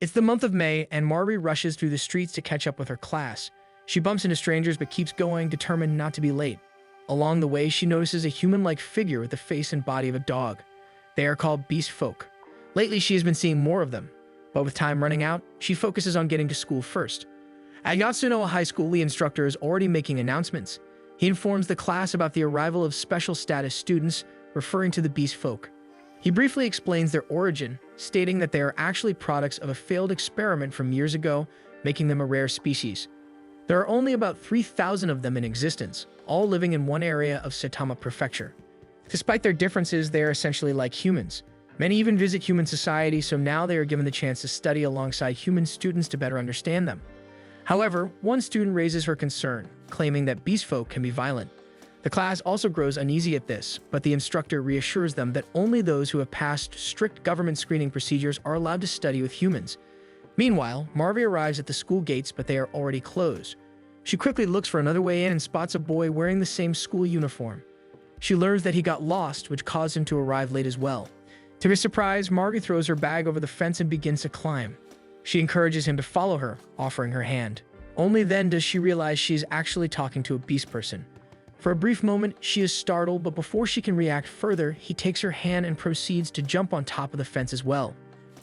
It's the month of May, and Mari rushes through the streets to catch up with her class. She bumps into strangers but keeps going, determined not to be late. Along the way, she notices a human-like figure with the face and body of a dog. They are called beast folk. Lately, she has been seeing more of them, but with time running out, she focuses on getting to school first. At Yatsunoa High School, the instructor is already making announcements. He informs the class about the arrival of special status students, referring to the beast folk. He briefly explains their origin, stating that they are actually products of a failed experiment from years ago, making them a rare species. There are only about 3,000 of them in existence, all living in one area of Saitama Prefecture. Despite their differences, they are essentially like humans. Many even visit human society, so now they are given the chance to study alongside human students to better understand them. However, one student raises her concern, claiming that beast folk can be violent. The class also grows uneasy at this, but the instructor reassures them that only those who have passed strict government screening procedures are allowed to study with humans. Meanwhile, Marvi arrives at the school gates, but they are already closed. She quickly looks for another way in and spots a boy wearing the same school uniform. She learns that he got lost, which caused him to arrive late as well. To his surprise, Marvi throws her bag over the fence and begins to climb. She encourages him to follow her, offering her hand. Only then does she realize she is actually talking to a beast person. For a brief moment, she is startled, but before she can react further, he takes her hand and proceeds to jump on top of the fence as well.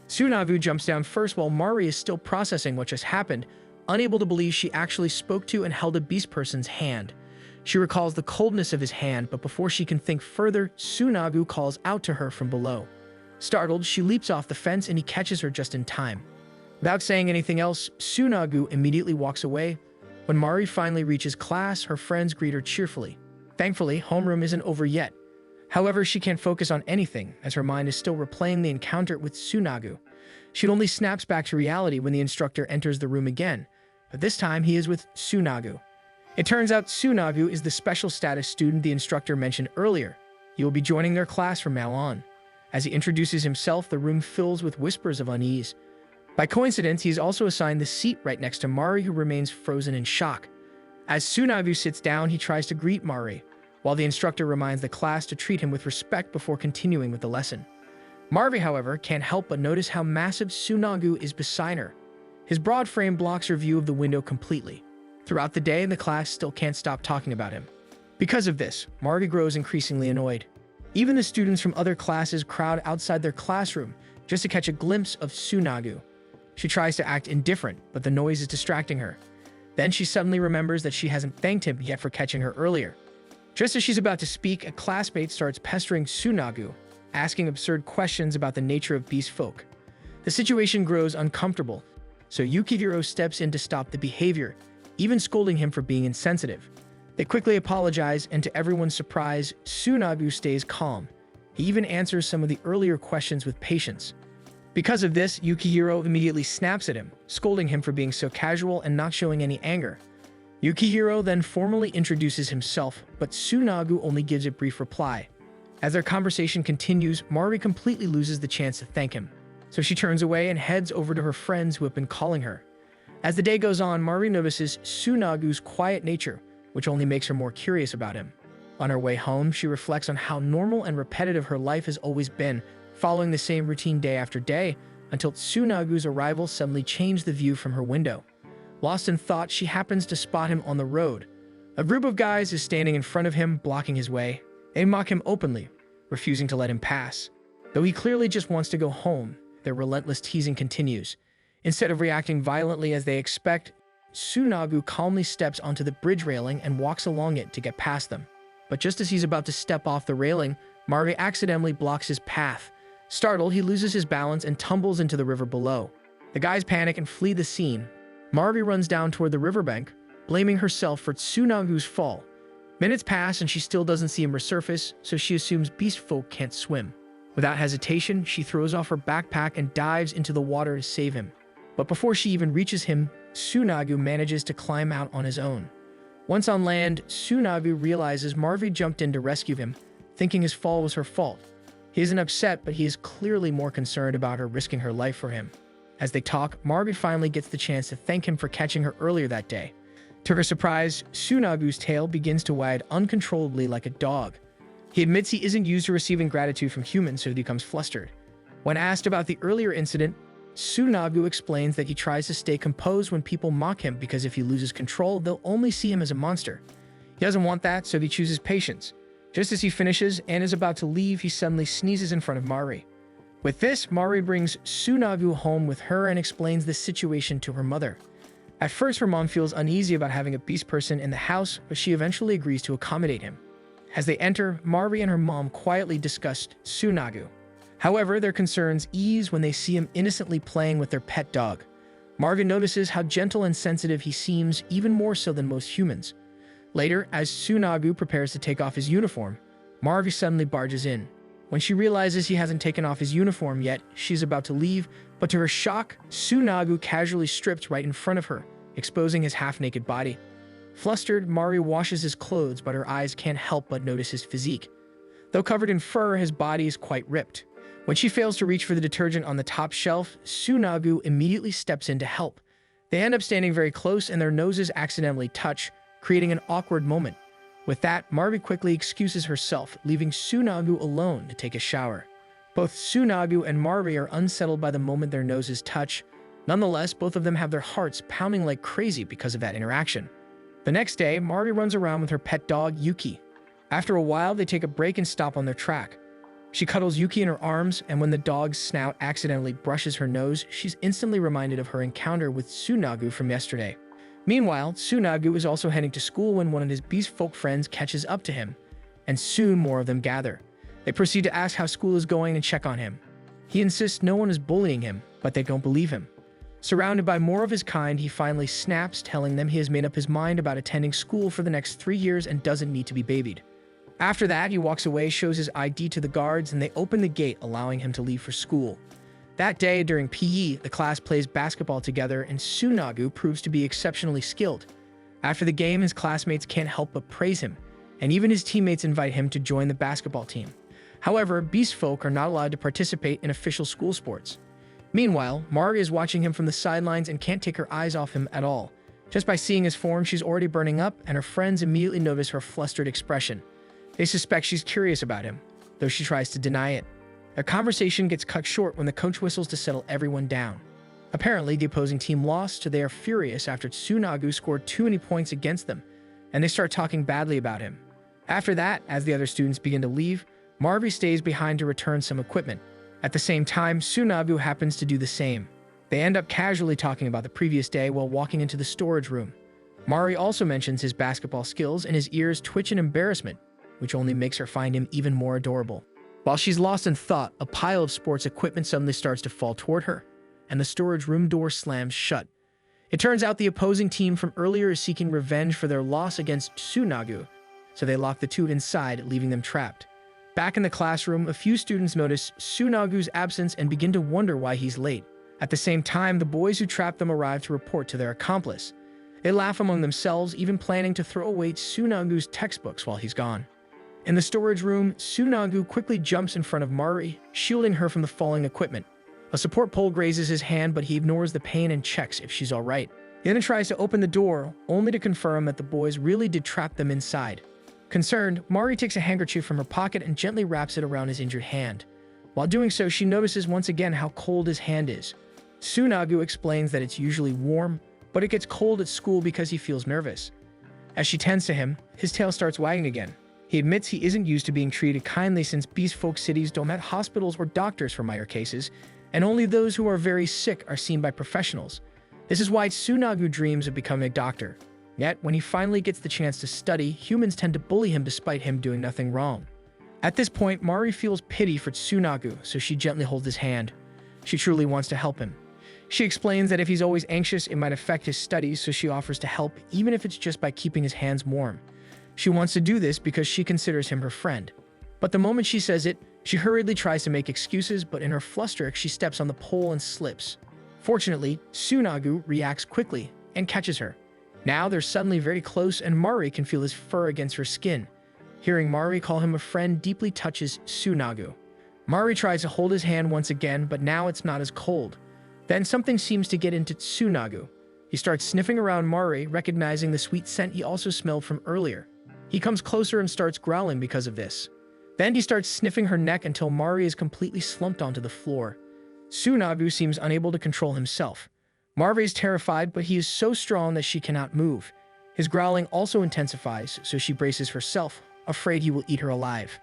Tsunagu jumps down first while Mari is still processing what just happened, unable to believe she actually spoke to and held a beast person's hand. She recalls the coldness of his hand, but before she can think further, Tsunagu calls out to her from below. Startled, she leaps off the fence and he catches her just in time. Without saying anything else, Tsunagu immediately walks away. When Mari finally reaches class, her friends greet her cheerfully. Thankfully, homeroom isn't over yet. However, she can't focus on anything, as her mind is still replaying the encounter with Tsunagu. She only snaps back to reality when the instructor enters the room again, but this time he is with Tsunagu. It turns out Tsunagu is the special status student the instructor mentioned earlier. He will be joining their class from now on. As he introduces himself, the room fills with whispers of unease. By coincidence, he is also assigned the seat right next to Mari, who remains frozen in shock. As Tsunagu sits down, he tries to greet Mari, while the instructor reminds the class to treat him with respect before continuing with the lesson. Mari, however, can't help but notice how massive Tsunagu is beside her. His broad frame blocks her view of the window completely. Throughout the day, the class still can't stop talking about him. Because of this, Mari grows increasingly annoyed. Even the students from other classes crowd outside their classroom just to catch a glimpse of Tsunagu. She tries to act indifferent, but the noise is distracting her. Then she suddenly remembers that she hasn't thanked him yet for catching her earlier. Just as she's about to speak, a classmate starts pestering Tsunagu, asking absurd questions about the nature of beast folk. The situation grows uncomfortable, so Yukihiro steps in to stop the behavior, even scolding him for being insensitive. They quickly apologize, and to everyone's surprise, Tsunagu stays calm. He even answers some of the earlier questions with patience. Because of this, Yukihiro immediately snaps at him, scolding him for being so casual and not showing any anger. Yukihiro then formally introduces himself, but Tsunagu only gives a brief reply. As their conversation continues, Mari completely loses the chance to thank him, so she turns away and heads over to her friends who have been calling her. As the day goes on, Mari notices Tsunagu's quiet nature, which only makes her more curious about him. On her way home, she reflects on how normal and repetitive her life has always been, following the same routine day after day, until Tsunagu's arrival suddenly changed the view from her window. Lost in thought, she happens to spot him on the road. A group of guys is standing in front of him, blocking his way. They mock him openly, refusing to let him pass. Though he clearly just wants to go home, their relentless teasing continues. Instead of reacting violently as they expect, Tsunagu calmly steps onto the bridge railing and walks along it to get past them. But just as he's about to step off the railing, Mari accidentally blocks his path. Startled, he loses his balance and tumbles into the river below. The guys panic and flee the scene. Mari runs down toward the riverbank, blaming herself for Tsunagu's fall. Minutes pass and she still doesn't see him resurface, so she assumes beast folk can't swim. Without hesitation, she throws off her backpack and dives into the water to save him. But before she even reaches him, Tsunagu manages to climb out on his own. Once on land, Tsunagu realizes Marvi jumped in to rescue him, thinking his fall was her fault. He isn't upset, but he is clearly more concerned about her risking her life for him. As they talk, Marvi finally gets the chance to thank him for catching her earlier that day. To her surprise, Tsunagu's tail begins to wag uncontrollably like a dog. He admits he isn't used to receiving gratitude from humans, so he becomes flustered. When asked about the earlier incident, Tsunagu explains that he tries to stay composed when people mock him because if he loses control, they'll only see him as a monster. He doesn't want that, so he chooses patience. Just as he finishes and is about to leave, he suddenly sneezes in front of Mari. With this, Mari brings Tsunagu home with her and explains the situation to her mother. At first, her mom feels uneasy about having a beast person in the house, but she eventually agrees to accommodate him. As they enter, Mari and her mom quietly discuss Tsunagu. However, their concerns ease when they see him innocently playing with their pet dog. Marvin notices how gentle and sensitive he seems, even more so than most humans. Later, as Tsunagu prepares to take off his uniform, Marvi suddenly barges in. When she realizes he hasn't taken off his uniform yet, she's about to leave, but to her shock, Tsunagu casually strips right in front of her, exposing his half-naked body. Flustered, Mari washes his clothes, but her eyes can't help but notice his physique. Though covered in fur, his body is quite ripped. When she fails to reach for the detergent on the top shelf, Tsunagu immediately steps in to help. They end up standing very close and their noses accidentally touch, creating an awkward moment. With that, Marvi quickly excuses herself, leaving Tsunagu alone to take a shower. Both Tsunagu and Marvi are unsettled by the moment their noses touch. Nonetheless, both of them have their hearts pounding like crazy because of that interaction. The next day, Marvi runs around with her pet dog, Yuki. After a while, they take a break and stop on their track. She cuddles Yuki in her arms, and when the dog's snout accidentally brushes her nose, she's instantly reminded of her encounter with Tsunagu from yesterday. Meanwhile, Tsunagu is also heading to school when one of his beast folk friends catches up to him, and soon more of them gather. They proceed to ask how school is going and check on him. He insists no one is bullying him, but they don't believe him. Surrounded by more of his kind, he finally snaps, telling them he has made up his mind about attending school for the next 3 years and doesn't need to be babied. After that, he walks away, shows his ID to the guards, and they open the gate, allowing him to leave for school. That day, during PE, the class plays basketball together, and Tsunagu proves to be exceptionally skilled. After the game, his classmates can't help but praise him, and even his teammates invite him to join the basketball team. However, beast folk are not allowed to participate in official school sports. Meanwhile, Mari is watching him from the sidelines and can't take her eyes off him at all. Just by seeing his form, she's already burning up, and her friends immediately notice her flustered expression. They suspect she's curious about him, though she tries to deny it. Their conversation gets cut short when the coach whistles to settle everyone down. Apparently, the opposing team lost, so they are furious after Tsunagu scored too many points against them, and they start talking badly about him. After that, as the other students begin to leave, Marvi stays behind to return some equipment. At the same time, Tsunagu happens to do the same. They end up casually talking about the previous day while walking into the storage room. Mari also mentions his basketball skills, and his ears twitch in embarrassment, which only makes her find him even more adorable. While she's lost in thought, a pile of sports equipment suddenly starts to fall toward her, and the storage room door slams shut. It turns out the opposing team from earlier is seeking revenge for their loss against Tsunagu, so they lock the two inside, leaving them trapped. Back in the classroom, a few students notice Tsunagu's absence and begin to wonder why he's late. At the same time, the boys who trapped them arrive to report to their accomplice. They laugh among themselves, even planning to throw away Tsunagu's textbooks while he's gone. In the storage room, Tsunagu quickly jumps in front of Mari, shielding her from the falling equipment. A support pole grazes his hand, but he ignores the pain and checks if she's alright. He then tries to open the door, only to confirm that the boys really did trap them inside. Concerned, Mari takes a handkerchief from her pocket and gently wraps it around his injured hand. While doing so, she notices once again how cold his hand is. Tsunagu explains that it's usually warm, but it gets cold at school because he feels nervous. As she tends to him, his tail starts wagging again. He admits he isn't used to being treated kindly since beast folk cities don't have hospitals or doctors for minor cases, and only those who are very sick are seen by professionals. This is why Tsunagu dreams of becoming a doctor. Yet, when he finally gets the chance to study, humans tend to bully him despite him doing nothing wrong. At this point, Mari feels pity for Tsunagu, so she gently holds his hand. She truly wants to help him. She explains that if he's always anxious, it might affect his studies, so she offers to help, even if it's just by keeping his hands warm. She wants to do this because she considers him her friend. But the moment she says it, she hurriedly tries to make excuses, but in her fluster, she steps on the pole and slips. Fortunately, Tsunagu reacts quickly and catches her. Now they're suddenly very close, and Mari can feel his fur against her skin. Hearing Mari call him a friend deeply touches Tsunagu. Mari tries to hold his hand once again, but now it's not as cold. Then something seems to get into Tsunagu. He starts sniffing around Mari, recognizing the sweet scent he also smelled from earlier. He comes closer and starts growling because of this. Then he starts sniffing her neck until Mari is completely slumped onto the floor. Tsunagu seems unable to control himself. Marve is terrified, but he is so strong that she cannot move. His growling also intensifies, so she braces herself, afraid he will eat her alive.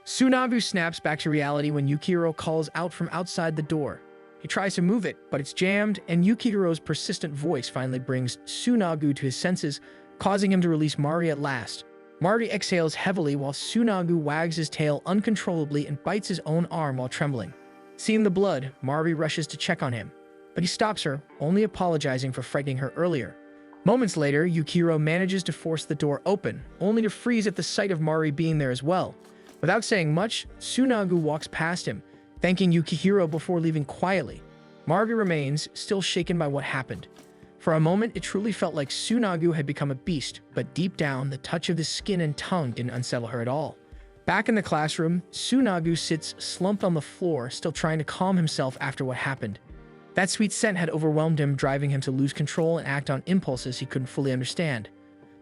Tsunagu snaps back to reality when Yukihiro calls out from outside the door. He tries to move it, but it's jammed, and Yukihiro's persistent voice finally brings Tsunagu to his senses, causing him to release Mari at last. Mari exhales heavily while Tsunagu wags his tail uncontrollably and bites his own arm while trembling. Seeing the blood, Mari rushes to check on him, but he stops her, only apologizing for frightening her earlier. Moments later, Yukihiro manages to force the door open, only to freeze at the sight of Mari being there as well. Without saying much, Tsunagu walks past him, thanking Yukihiro before leaving quietly. Mari remains, still shaken by what happened. For a moment, it truly felt like Tsunagu had become a beast, but deep down, the touch of his skin and tongue didn't unsettle her at all. Back in the classroom, Tsunagu sits slumped on the floor, still trying to calm himself after what happened. That sweet scent had overwhelmed him, driving him to lose control and act on impulses he couldn't fully understand.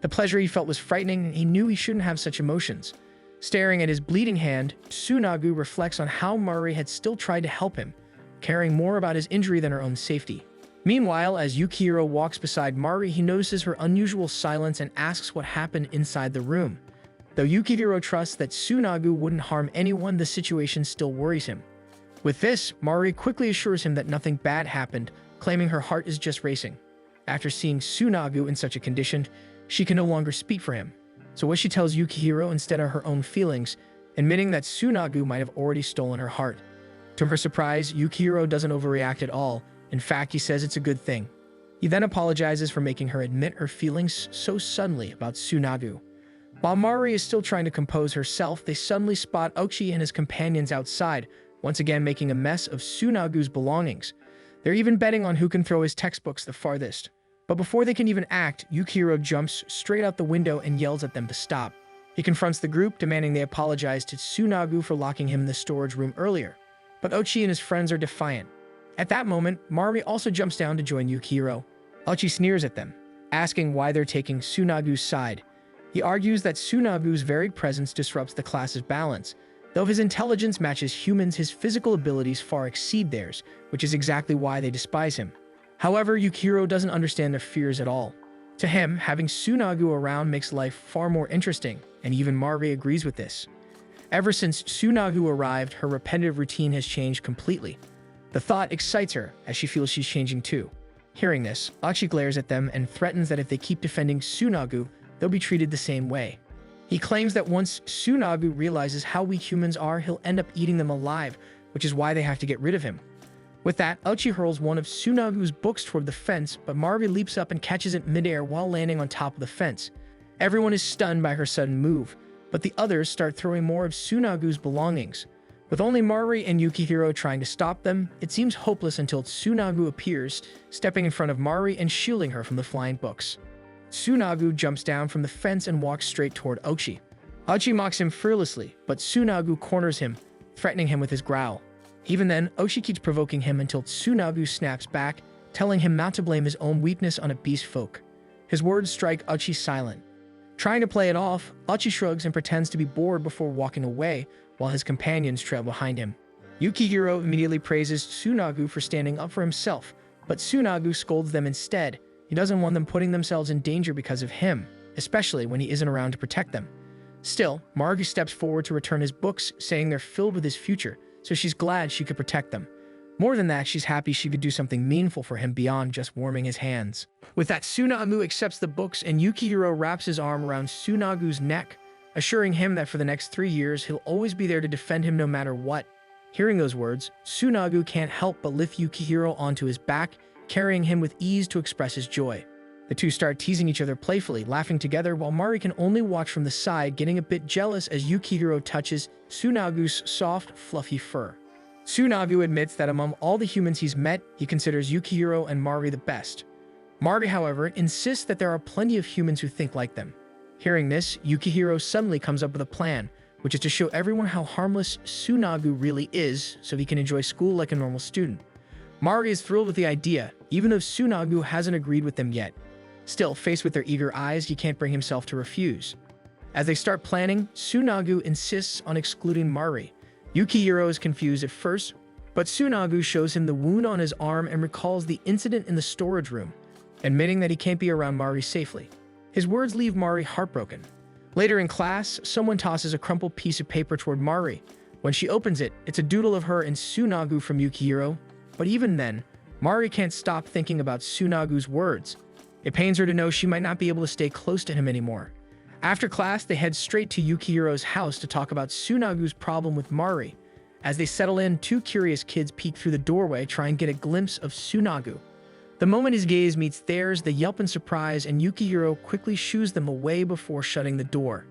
The pleasure he felt was frightening, and he knew he shouldn't have such emotions. Staring at his bleeding hand, Tsunagu reflects on how Mari had still tried to help him, caring more about his injury than her own safety. Meanwhile, as Yukihiro walks beside Mari, he notices her unusual silence and asks what happened inside the room. Though Yukihiro trusts that Tsunagu wouldn't harm anyone, the situation still worries him. With this, Mari quickly assures him that nothing bad happened, claiming her heart is just racing. After seeing Tsunagu in such a condition, she can no longer speak for him. So what she tells Yukihiro instead are her own feelings, admitting that Tsunagu might have already stolen her heart. To her surprise, Yukihiro doesn't overreact at all. In fact, he says it's a good thing. He then apologizes for making her admit her feelings so suddenly about Tsunagu. While Mari is still trying to compose herself, they suddenly spot Ochi and his companions outside, once again making a mess of Tsunagu's belongings. They're even betting on who can throw his textbooks the farthest. But before they can even act, Yukihiro jumps straight out the window and yells at them to stop. He confronts the group, demanding they apologize to Tsunagu for locking him in the storage room earlier. But Ochi and his friends are defiant. At that moment, Mari also jumps down to join Yukihiro. Ochi sneers at them, asking why they're taking Tsunagu's side. He argues that Tsunagu's varied presence disrupts the class's balance. Though his intelligence matches humans, his physical abilities far exceed theirs, which is exactly why they despise him. However, Yukihiro doesn't understand their fears at all. To him, having Tsunagu around makes life far more interesting, and even Mari agrees with this. Ever since Tsunagu arrived, her repetitive routine has changed completely. The thought excites her, as she feels she's changing too. Hearing this, Ochi glares at them and threatens that if they keep defending Tsunagu, they'll be treated the same way. He claims that once Tsunagu realizes how weak humans are, he'll end up eating them alive, which is why they have to get rid of him. With that, Ochi hurls one of Tsunagu's books toward the fence, but Mari leaps up and catches it midair while landing on top of the fence. Everyone is stunned by her sudden move, but the others start throwing more of Tsunagu's belongings. With only Mari and Yukihiro trying to stop them, it seems hopeless until Tsunagu appears, stepping in front of Mari and shielding her from the flying books. Tsunagu jumps down from the fence and walks straight toward Ochi. Ochi mocks him fearlessly, but Tsunagu corners him, threatening him with his growl. Even then, Ochi keeps provoking him until Tsunagu snaps back, telling him not to blame his own weakness on a beast folk. His words strike Ochi silent. Trying to play it off, Ochi shrugs and pretends to be bored before walking away, while his companions trail behind him. Yukihiro immediately praises Tsunagu for standing up for himself, but Tsunagu scolds them instead. He doesn't want them putting themselves in danger because of him, especially when he isn't around to protect them. Still, Mari steps forward to return his books, saying they're filled with his future, so she's glad she could protect them. More than that, she's happy she could do something meaningful for him beyond just warming his hands. With that, Tsunagu accepts the books and Yukihiro wraps his arm around Tsunagu's neck, assuring him that for the next 3 years, he'll always be there to defend him no matter what. Hearing those words, Tsunagu can't help but lift Yukihiro onto his back, carrying him with ease to express his joy. The two start teasing each other playfully, laughing together while Mari can only watch from the side, getting a bit jealous as Yukihiro touches Tsunagu's soft, fluffy fur. Tsunagu admits that among all the humans he's met, he considers Yukihiro and Mari the best. Mari, however, insists that there are plenty of humans who think like them. Hearing this, Yukihiro suddenly comes up with a plan, which is to show everyone how harmless Tsunagu really is so he can enjoy school like a normal student. Mari is thrilled with the idea, even though Tsunagu hasn't agreed with them yet. Still, faced with their eager eyes, he can't bring himself to refuse. As they start planning, Tsunagu insists on excluding Mari. Yukihiro is confused at first, But Tsunagu shows him the wound on his arm and recalls the incident in the storage room, admitting that he can't be around Mari safely. His words leave Mari heartbroken. Later in class, someone tosses a crumpled piece of paper toward Mari. When she opens it, it's a doodle of her and Tsunagu from Yukihiro. But even then, Mari can't stop thinking about Tsunagu's words. It pains her to know she might not be able to stay close to him anymore. After class, they head straight to Yukihiro's house to talk about Tsunagu's problem with Mari. As they settle in, two curious kids peek through the doorway, trying to get a glimpse of Tsunagu. The moment his gaze meets theirs, they yelp in surprise, and Yukihiro quickly shoos them away before shutting the door.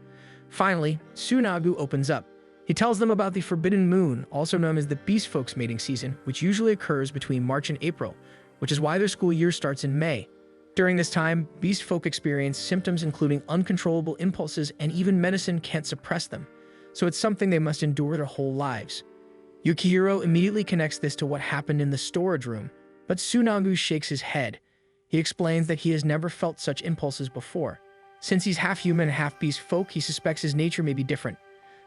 Finally, Tsunagu opens up. He tells them about the Forbidden Moon, also known as the Beast Folks mating season, which usually occurs between March and April, which is why their school year starts in May. During this time, beast folk experience symptoms including uncontrollable impulses, and even medicine can't suppress them, so it's something they must endure their whole lives. Yukihiro immediately connects this to what happened in the storage room, but Tsunagu shakes his head. He explains that he has never felt such impulses before. Since he's half human and half beast folk, he suspects his nature may be different.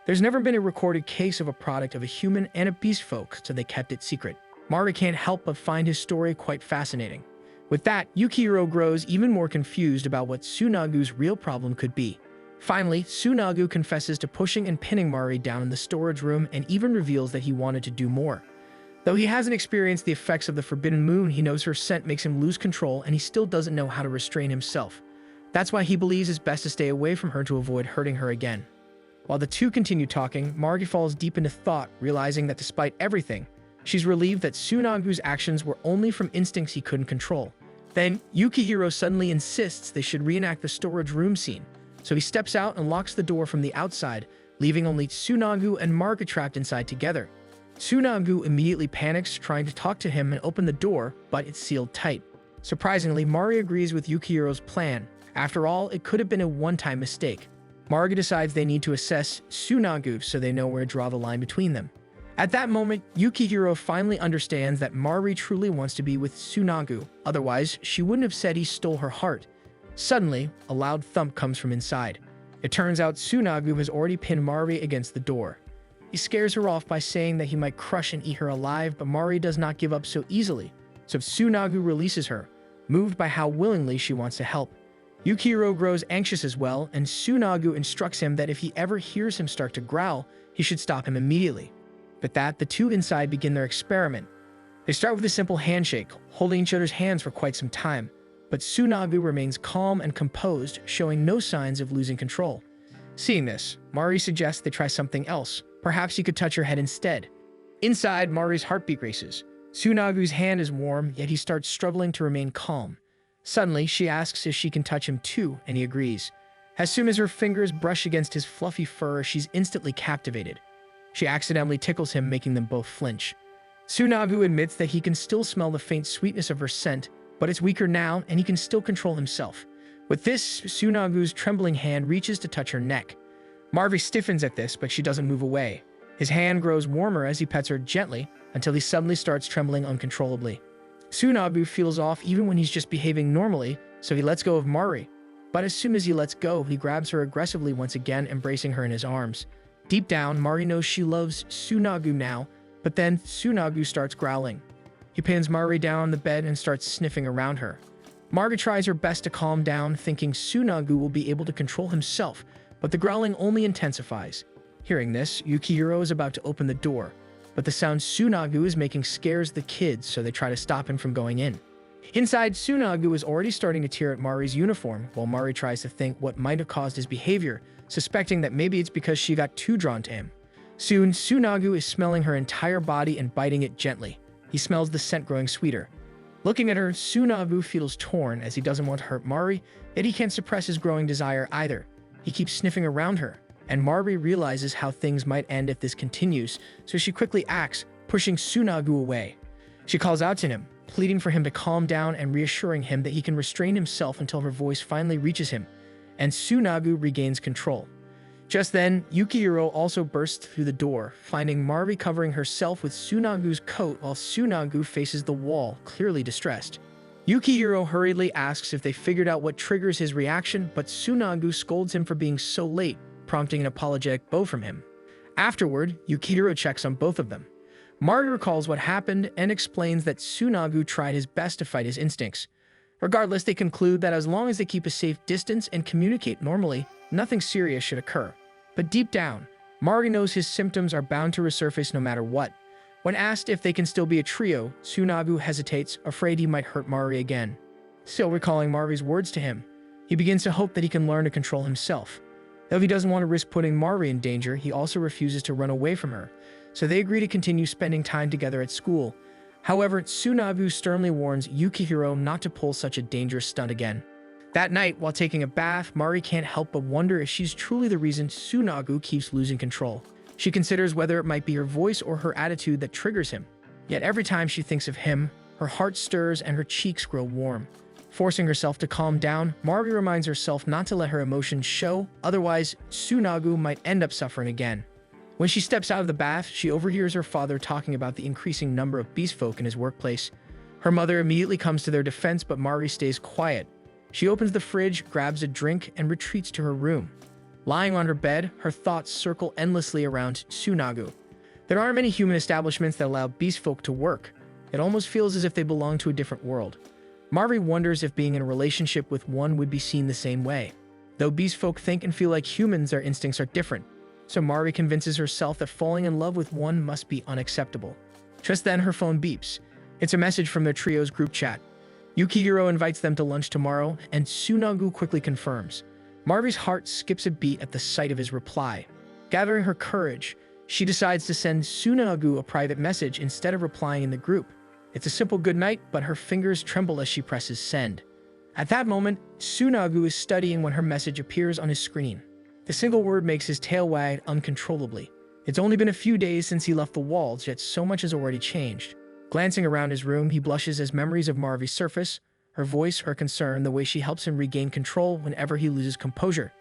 There's never been a recorded case of a product of a human and a beast folk, so they kept it secret. Mari can't help but find his story quite fascinating. With that, Yukihiro grows even more confused about what Tsunagu's real problem could be. Finally, Tsunagu confesses to pushing and pinning Mari down in the storage room and even reveals that he wanted to do more. Though he hasn't experienced the effects of the Forbidden Moon, he knows her scent makes him lose control, and he still doesn't know how to restrain himself. That's why he believes it's best to stay away from her to avoid hurting her again. While the two continue talking, Mari falls deep into thought, realizing that despite everything, she's relieved that Tsunagu's actions were only from instincts he couldn't control. Then, Yukihiro suddenly insists they should reenact the storage room scene, so he steps out and locks the door from the outside, leaving only Tsunagu and Mari trapped inside together. Tsunagu immediately panics, trying to talk to him and open the door, but it's sealed tight. Surprisingly, Mari agrees with Yukihiro's plan. After all, it could have been a one-time mistake. Mari decides they need to assess Tsunagu so they know where to draw the line between them. At that moment, Yukihiro finally understands that Mari truly wants to be with Tsunagu, otherwise she wouldn't have said he stole her heart. Suddenly, a loud thump comes from inside. It turns out Tsunagu has already pinned Mari against the door. He scares her off by saying that he might crush and eat her alive, but Mari does not give up so easily, so Tsunagu releases her, moved by how willingly she wants to help. Yukihiro grows anxious as well, and Tsunagu instructs him that if he ever hears him start to growl, he should stop him immediately. With that, the two inside begin their experiment. They start with a simple handshake, holding each other's hands for quite some time, but Tsunagu remains calm and composed, showing no signs of losing control. Seeing this, Mari suggests they try something else. Perhaps he could touch her head instead. Inside, Mari's heartbeat races. Tsunagu's hand is warm, yet he starts struggling to remain calm. Suddenly, she asks if she can touch him too, and he agrees. As soon as her fingers brush against his fluffy fur, she's instantly captivated. She accidentally tickles him, making them both flinch. Tsunagu admits that he can still smell the faint sweetness of her scent, but it's weaker now, and he can still control himself. With this, Tsunagu's trembling hand reaches to touch her neck. Mari stiffens at this, but she doesn't move away. His hand grows warmer as he pets her gently, until he suddenly starts trembling uncontrollably. Tsunagu feels off even when he's just behaving normally, so he lets go of Mari. But as soon as he lets go, he grabs her aggressively once again, embracing her in his arms. Deep down, Mari knows she loves Tsunagu now, but then Tsunagu starts growling. He pins Mari down on the bed and starts sniffing around her. Mari tries her best to calm down, thinking Tsunagu will be able to control himself, but the growling only intensifies. Hearing this, Yukihiro is about to open the door, but the sound Tsunagu is making scares the kids, so they try to stop him from going in. Inside, Tsunagu is already starting to tear at Mari's uniform, while Mari tries to think what might have caused his behavior, suspecting that maybe it's because she got too drawn to him. Soon, Tsunagu is smelling her entire body and biting it gently. He smells the scent growing sweeter. Looking at her, Tsunagu feels torn as he doesn't want to hurt Mari, yet he can't suppress his growing desire either. He keeps sniffing around her, and Mari realizes how things might end if this continues, so she quickly acts, pushing Tsunagu away. She calls out to him, pleading for him to calm down and reassuring him that he can restrain himself until her voice finally reaches him, and Tsunagu regains control. Just then, Yukihiro also bursts through the door, finding Mari covering herself with Tsunagu's coat while Tsunagu faces the wall, clearly distressed. Yukihiro hurriedly asks if they figured out what triggers his reaction, but Tsunagu scolds him for being so late, prompting an apologetic bow from him. Afterward, Yukihiro checks on both of them. Mari recalls what happened and explains that Tsunagu tried his best to fight his instincts. Regardless, they conclude that as long as they keep a safe distance and communicate normally, nothing serious should occur. But deep down, Mari knows his symptoms are bound to resurface no matter what. When asked if they can still be a trio, Tsunagu hesitates, afraid he might hurt Mari again. Still recalling Mari's words to him, he begins to hope that he can learn to control himself. Though he doesn't want to risk putting Mari in danger, he also refuses to run away from her, so they agree to continue spending time together at school. However, Tsunagu sternly warns Yukihiro not to pull such a dangerous stunt again. That night, while taking a bath, Mari can't help but wonder if she's truly the reason Tsunagu keeps losing control. She considers whether it might be her voice or her attitude that triggers him. Yet every time she thinks of him, her heart stirs and her cheeks grow warm. Forcing herself to calm down, Mari reminds herself not to let her emotions show, otherwise Tsunagu might end up suffering again. When she steps out of the bath, she overhears her father talking about the increasing number of beast folk in his workplace. Her mother immediately comes to their defense, but Mari stays quiet. She opens the fridge, grabs a drink, and retreats to her room. Lying on her bed, her thoughts circle endlessly around Tsunagu. There aren't many human establishments that allow beast folk to work. It almost feels as if they belong to a different world. Mari wonders if being in a relationship with one would be seen the same way. Though beast folk think and feel like humans, their instincts are different. So Mari convinces herself that falling in love with one must be unacceptable. Just then, her phone beeps. It's a message from their trio's group chat. Yukihiro invites them to lunch tomorrow, and Tsunagu quickly confirms. Mari's heart skips a beat at the sight of his reply. Gathering her courage, she decides to send Tsunagu a private message instead of replying in the group. It's a simple goodnight, but her fingers tremble as she presses send. At that moment, Tsunagu is studying when her message appears on his screen. The single word makes his tail wag uncontrollably. It's only been a few days since he left the walls, yet so much has already changed. Glancing around his room, he blushes as memories of Mari surface. Her voice, her concern, the way she helps him regain control whenever he loses composure.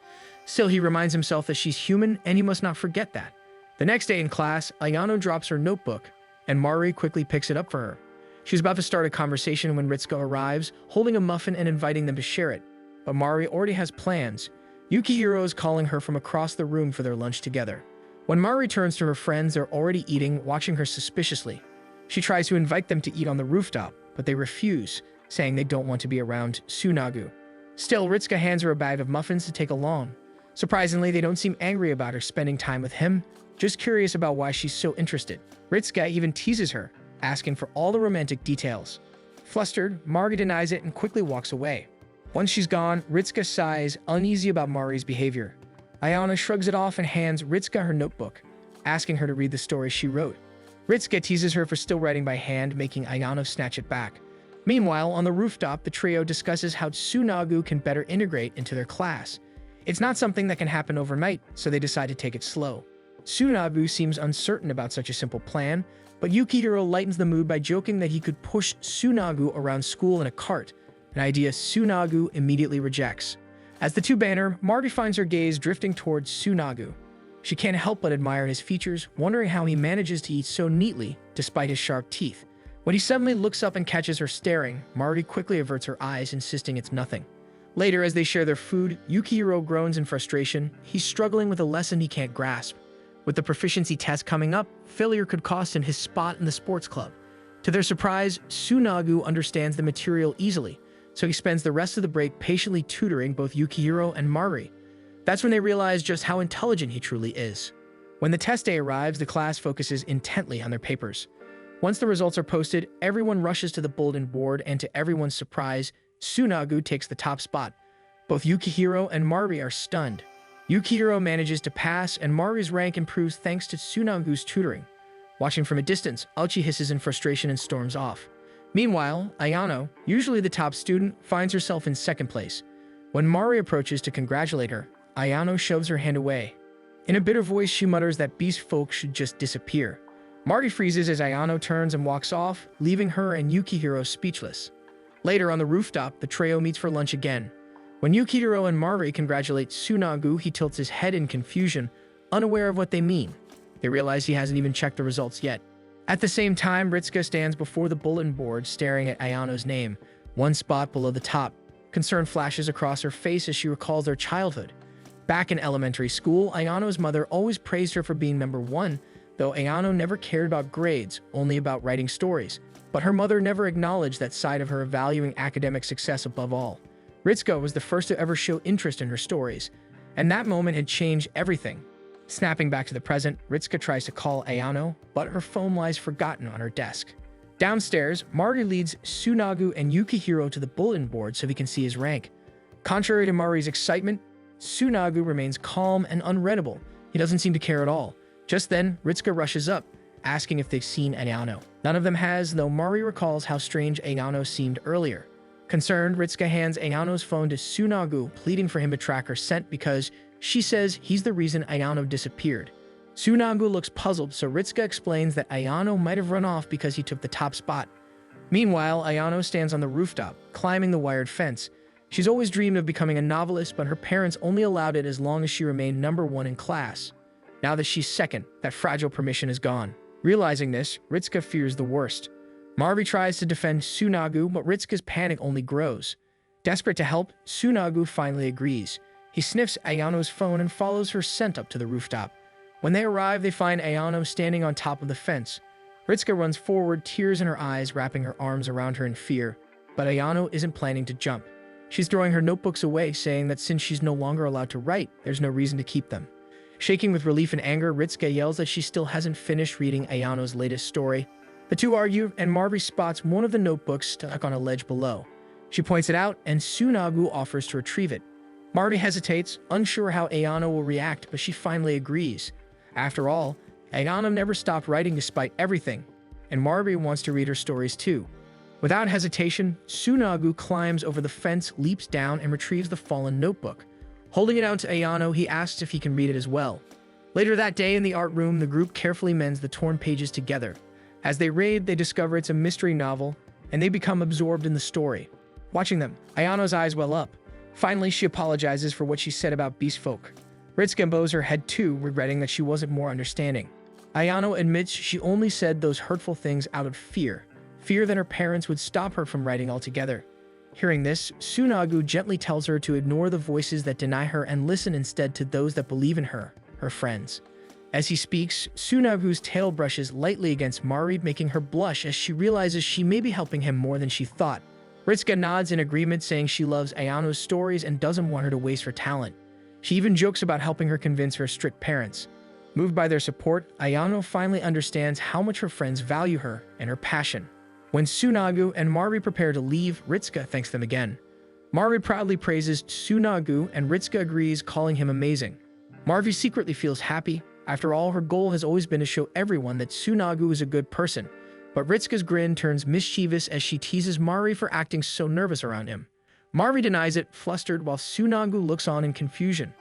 Still, he reminds himself that she's human, and he must not forget that. The next day in class, Ayano drops her notebook, and Mari quickly picks it up for her. She's about to start a conversation when Ritsuka arrives, holding a muffin and inviting them to share it. But Mari already has plans. Yukihiro is calling her from across the room for their lunch together. When Mari turns to her friends, they're already eating, watching her suspiciously. She tries to invite them to eat on the rooftop, but they refuse, saying they don't want to be around Tsunagu. Still, Ritsuka hands her a bag of muffins to take along. Surprisingly, they don't seem angry about her spending time with him, just curious about why she's so interested. Ritsuka even teases her, asking for all the romantic details. Flustered, Mari denies it and quickly walks away. Once she's gone, Ritsuka sighs, uneasy about Mari's behavior. Ayano shrugs it off and hands Ritsuka her notebook, asking her to read the story she wrote. Ritsuka teases her for still writing by hand, making Ayano snatch it back. Meanwhile, on the rooftop, the trio discusses how Tsunagu can better integrate into their class. It's not something that can happen overnight, so they decide to take it slow. Tsunagu seems uncertain about such a simple plan, but Yukihiro lightens the mood by joking that he could push Tsunagu around school in a cart, an idea Tsunagu immediately rejects. As the two banter, Mari finds her gaze drifting towards Tsunagu. She can't help but admire his features, wondering how he manages to eat so neatly despite his sharp teeth. When he suddenly looks up and catches her staring, Mari quickly averts her eyes, insisting it's nothing. Later, as they share their food, Yukihiro groans in frustration. He's struggling with a lesson he can't grasp. With the proficiency test coming up, failure could cost him his spot in the sports club. To their surprise, Tsunagu understands the material easily, so he spends the rest of the break patiently tutoring both Yukihiro and Mari. That's when they realize just how intelligent he truly is. When the test day arrives, the class focuses intently on their papers. Once the results are posted, everyone rushes to the bulletin board, and to everyone's surprise, Tsunagu takes the top spot. Both Yukihiro and Mari are stunned. Yukihiro manages to pass, and Mari's rank improves thanks to Tsunagu's tutoring. Watching from a distance, Aochi hisses in frustration and storms off. Meanwhile, Ayano, usually the top student, finds herself in second place. When Mari approaches to congratulate her, Ayano shoves her hand away. In a bitter voice, she mutters that beast folk should just disappear. Mari freezes as Ayano turns and walks off, leaving her and Yukihiro speechless. Later on the rooftop, the trio meets for lunch again. When Yukihiro and Mari congratulate Tsunagu, he tilts his head in confusion, unaware of what they mean. They realize he hasn't even checked the results yet. At the same time, Ritsuka stands before the bulletin board staring at Ayano's name, one spot below the top. Concern flashes across her face as she recalls their childhood. Back in elementary school, Ayano's mother always praised her for being number one, though Ayano never cared about grades, only about writing stories. But her mother never acknowledged that side of her, valuing academic success above all. Ritsuko was the first to ever show interest in her stories, and that moment had changed everything. Snapping back to the present, Ritsuko tries to call Ayano, but her phone lies forgotten on her desk. Downstairs, Mari leads Tsunagu and Yukihiro to the bulletin board so he can see his rank. Contrary to Mari's excitement, Tsunagu remains calm and unreadable. He doesn't seem to care at all. Just then, Ritsuko rushes up, asking if they've seen Ayano. None of them has, though Mari recalls how strange Ayano seemed earlier. Concerned, Ritsuko hands Ayano's phone to Tsunagu, pleading for him to track her scent because she says he's the reason Ayano disappeared. Tsunagu looks puzzled, so Ritsuko explains that Ayano might have run off because he took the top spot. Meanwhile, Ayano stands on the rooftop, climbing the wired fence. She's always dreamed of becoming a novelist, but her parents only allowed it as long as she remained number one in class. Now that she's second, that fragile permission is gone. Realizing this, Ritsuko fears the worst. Mari tries to defend Tsunagu, but Ritsuko's panic only grows. Desperate to help, Tsunagu finally agrees. He sniffs Ayano's phone and follows her scent up to the rooftop. When they arrive, they find Ayano standing on top of the fence. Ritsuko runs forward, tears in her eyes, wrapping her arms around her in fear. But Ayano isn't planning to jump. She's throwing her notebooks away, saying that since she's no longer allowed to write, there's no reason to keep them. Shaking with relief and anger, Ritsuko yells that she still hasn't finished reading Ayano's latest story. The two argue, and Mari spots one of the notebooks stuck on a ledge below. She points it out, and Tsunagu offers to retrieve it. Mari hesitates, unsure how Ayano will react, but she finally agrees. After all, Ayano never stopped writing despite everything, and Mari wants to read her stories too. Without hesitation, Tsunagu climbs over the fence, leaps down, and retrieves the fallen notebook. Holding it out to Ayano, he asks if he can read it as well. Later that day in the art room, the group carefully mends the torn pages together. As they read, they discover it's a mystery novel, and they become absorbed in the story. Watching them, Ayano's eyes well up. Finally, she apologizes for what she said about beast folk. Ritsuko bows her head too, regretting that she wasn't more understanding. Ayano admits she only said those hurtful things out of fear that her parents would stop her from writing altogether. Hearing this, Tsunagu gently tells her to ignore the voices that deny her and listen instead to those that believe in her friends. As he speaks, Tsunagu's tail brushes lightly against Mari, making her blush as she realizes she may be helping him more than she thought. Ritsuko nods in agreement, saying she loves Ayano's stories and doesn't want her to waste her talent. She even jokes about helping her convince her strict parents. Moved by their support, Ayano finally understands how much her friends value her and her passion. When Tsunagu and Mari prepare to leave, Ritsuko thanks them again. Mari proudly praises Tsunagu and Ritsuko agrees, calling him amazing. Mari secretly feels happy. After all, her goal has always been to show everyone that Tsunagu is a good person. But Ritsuko's grin turns mischievous as she teases Mari for acting so nervous around him. Mari denies it, flustered, while Tsunagu looks on in confusion.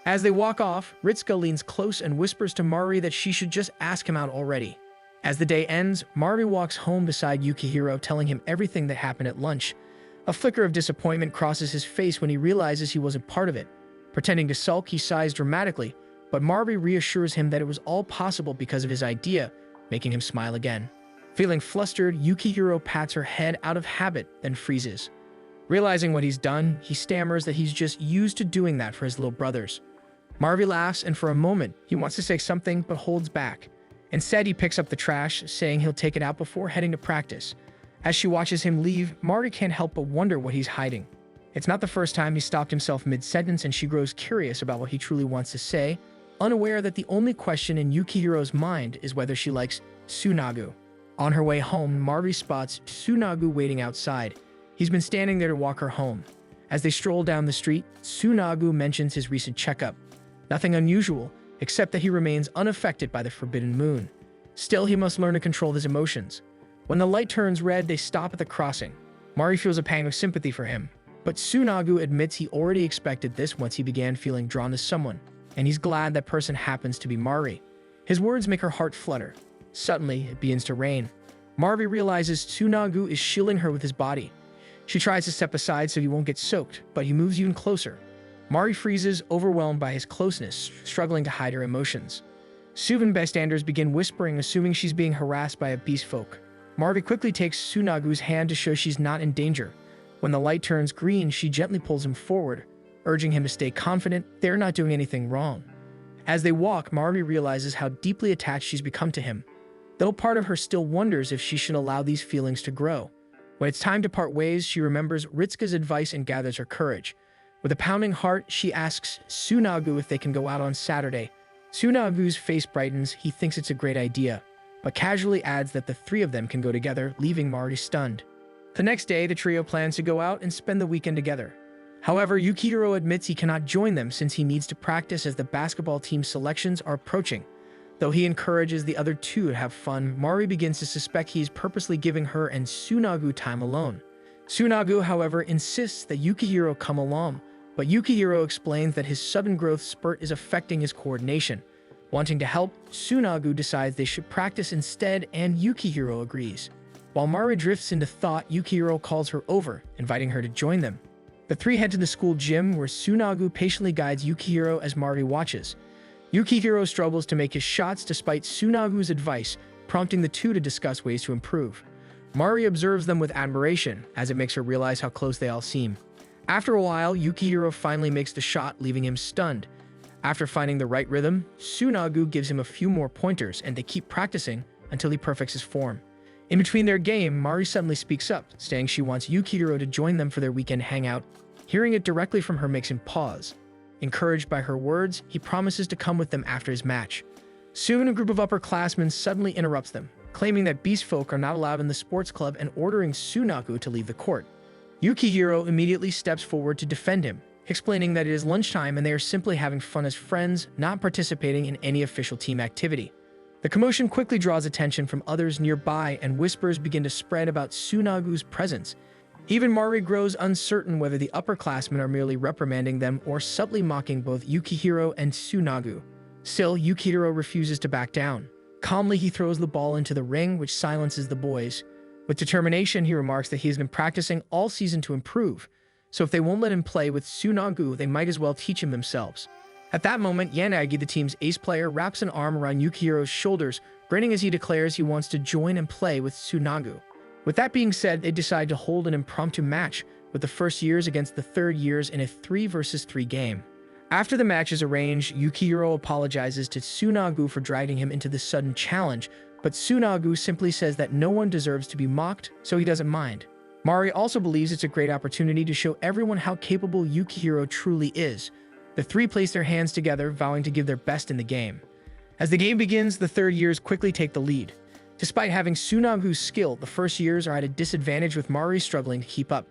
As they walk off, Ritsuko leans close and whispers to Mari that she should just ask him out already. As the day ends, Mari walks home beside Yukihiro, telling him everything that happened at lunch. A flicker of disappointment crosses his face when he realizes he wasn't part of it. Pretending to sulk, he sighs dramatically, but Mari reassures him that it was all possible because of his idea, making him smile again. Feeling flustered, Yukihiro pats her head out of habit, then freezes. Realizing what he's done, he stammers that he's just used to doing that for his little brothers. Mari laughs, and for a moment, he wants to say something but holds back. Instead, he picks up the trash, saying he'll take it out before heading to practice. As she watches him leave, Mari can't help but wonder what he's hiding. It's not the first time he stopped himself mid-sentence, and she grows curious about what he truly wants to say, unaware that the only question in Yukihiro's mind is whether she likes Tsunagu. On her way home, Mari spots Tsunagu waiting outside. He's been standing there to walk her home. As they stroll down the street, Tsunagu mentions his recent checkup. Nothing unusual, except that he remains unaffected by the forbidden moon. Still, he must learn to control his emotions. When the light turns red, they stop at the crossing. Mari feels a pang of sympathy for him, but Tsunagu admits he already expected this once he began feeling drawn to someone, and he's glad that person happens to be Mari. His words make her heart flutter. Suddenly, it begins to rain. Mari realizes Tsunagu is shielding her with his body. She tries to step aside so he won't get soaked, but he moves even closer. Mari freezes, overwhelmed by his closeness, struggling to hide her emotions. Suvan bystanders begin whispering, assuming she's being harassed by a beast folk. Mari quickly takes Tsunagu's hand to show she's not in danger. When the light turns green, she gently pulls him forward, urging him to stay confident they're not doing anything wrong. As they walk, Mari realizes how deeply attached she's become to him, though part of her still wonders if she should allow these feelings to grow. When it's time to part ways, she remembers Ritsuka's advice and gathers her courage. With a pounding heart, she asks Tsunagu if they can go out on Saturday. Tsunagu's face brightens. He thinks it's a great idea, but casually adds that the three of them can go together, leaving Mari stunned. The next day, the trio plans to go out and spend the weekend together. However, Yukihiro admits he cannot join them since he needs to practice as the basketball team selections are approaching. Though he encourages the other two to have fun, Mari begins to suspect he is purposely giving her and Tsunagu time alone. Tsunagu, however, insists that Yukihiro come along, but Yukihiro explains that his sudden growth spurt is affecting his coordination. Wanting to help, Tsunagu decides they should practice instead, and Yukihiro agrees. While Mari drifts into thought, Yukihiro calls her over, inviting her to join them. The three head to the school gym, where Tsunagu patiently guides Yukihiro as Mari watches. Yukihiro struggles to make his shots despite Tsunagu's advice, prompting the two to discuss ways to improve. Mari observes them with admiration, as it makes her realize how close they all seem. After a while, Yukihiro finally makes the shot, leaving him stunned. After finding the right rhythm, Tsunagu gives him a few more pointers, and they keep practicing until he perfects his form. In between their game, Mari suddenly speaks up, saying she wants Yukihiro to join them for their weekend hangout. Hearing it directly from her makes him pause. Encouraged by her words, he promises to come with them after his match. Soon, a group of upperclassmen suddenly interrupts them, claiming that beast folk are not allowed in the sports club and ordering Tsunagu to leave the court. Yukihiro immediately steps forward to defend him, explaining that it is lunchtime and they are simply having fun as friends, not participating in any official team activity. The commotion quickly draws attention from others nearby, and whispers begin to spread about Tsunagu's presence. Even Mari grows uncertain whether the upperclassmen are merely reprimanding them or subtly mocking both Yukihiro and Tsunagu. Still, Yukihiro refuses to back down. Calmly, he throws the ball into the ring, which silences the boys. With determination, he remarks that he has been practicing all season to improve, so if they won't let him play with Tsunagu, they might as well teach him themselves. At that moment, Yanagi, the team's ace player, wraps an arm around Yukihiro's shoulders, grinning as he declares he wants to join and play with Tsunagu. With that being said, they decide to hold an impromptu match, with the first years against the third years in a 3-versus-3 game. After the match is arranged, Yukihiro apologizes to Tsunagu for dragging him into this sudden challenge, but Tsunagu simply says that no one deserves to be mocked, so he doesn't mind. Mari also believes it's a great opportunity to show everyone how capable Yukihiro truly is. The three place their hands together, vowing to give their best in the game. As the game begins, the third years quickly take the lead. Despite having Tsunagu's skill, the first years are at a disadvantage, with Mari struggling to keep up.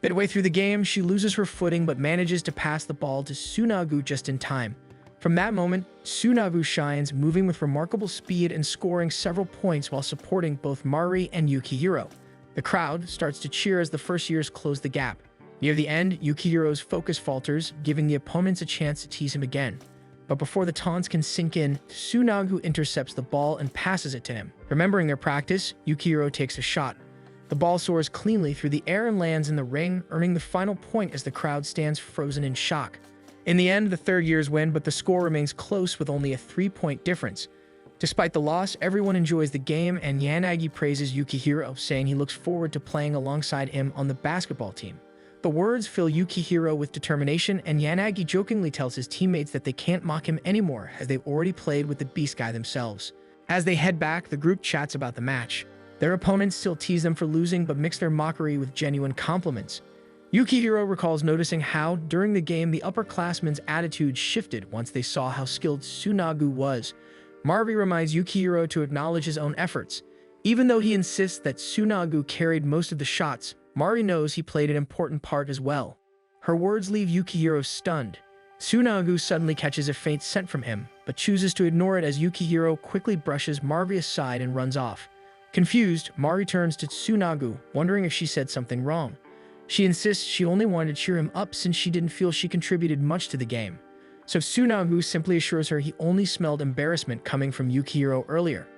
Midway through the game, she loses her footing but manages to pass the ball to Tsunagu just in time. From that moment, Tsunagu shines, moving with remarkable speed and scoring several points while supporting both Mari and Yukihiro. The crowd starts to cheer as the first years close the gap. Near the end, Yukihiro's focus falters, giving the opponents a chance to tease him again. But before the taunts can sink in, Tsunagu intercepts the ball and passes it to him. Remembering their practice, Yukihiro takes a shot. The ball soars cleanly through the air and lands in the ring, earning the final point as the crowd stands frozen in shock. In the end, the third years win, but the score remains close with only a 3-point difference. Despite the loss, everyone enjoys the game, and Yanagi praises Yukihiro, saying he looks forward to playing alongside him on the basketball team. The words fill Yukihiro with determination, and Yanagi jokingly tells his teammates that they can't mock him anymore, as they've already played with the Beast Guy themselves. As they head back, the group chats about the match. Their opponents still tease them for losing, but mix their mockery with genuine compliments. Yukihiro recalls noticing how, during the game, the upperclassmen's attitude shifted once they saw how skilled Tsunagu was. Mari reminds Yukihiro to acknowledge his own efforts. Even though he insists that Tsunagu carried most of the shots, Mari knows he played an important part as well. Her words leave Yukihiro stunned. Tsunagu suddenly catches a faint scent from him, but chooses to ignore it as Yukihiro quickly brushes Mari aside and runs off. Confused, Mari turns to Tsunagu, wondering if she said something wrong. She insists she only wanted to cheer him up since she didn't feel she contributed much to the game. So Tsunagu simply assures her he only smelled embarrassment coming from Yukihiro earlier.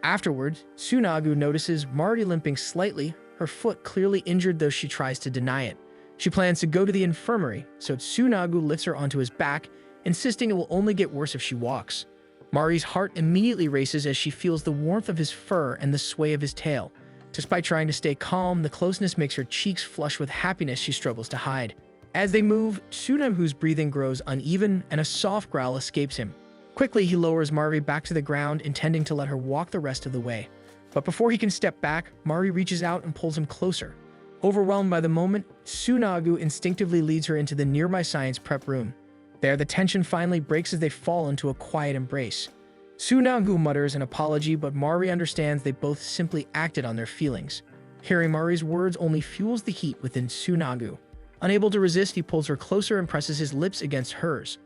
Afterwards, Tsunagu notices Mari limping slightly, her foot clearly injured, though she tries to deny it. She plans to go to the infirmary, so Tsunagu lifts her onto his back, insisting it will only get worse if she walks. Mari's heart immediately races as she feels the warmth of his fur and the sway of his tail. Despite trying to stay calm, the closeness makes her cheeks flush with happiness she struggles to hide. As they move, Tsunagu's breathing grows uneven and a soft growl escapes him. Quickly, he lowers Mari back to the ground, intending to let her walk the rest of the way. But before he can step back, Mari reaches out and pulls him closer. Overwhelmed by the moment, Tsunagu instinctively leads her into the nearby science prep room. There, the tension finally breaks as they fall into a quiet embrace. Tsunagu mutters an apology, but Mari understands they both simply acted on their feelings. Hearing Mari's words only fuels the heat within Tsunagu. Unable to resist, he pulls her closer and presses his lips against hers.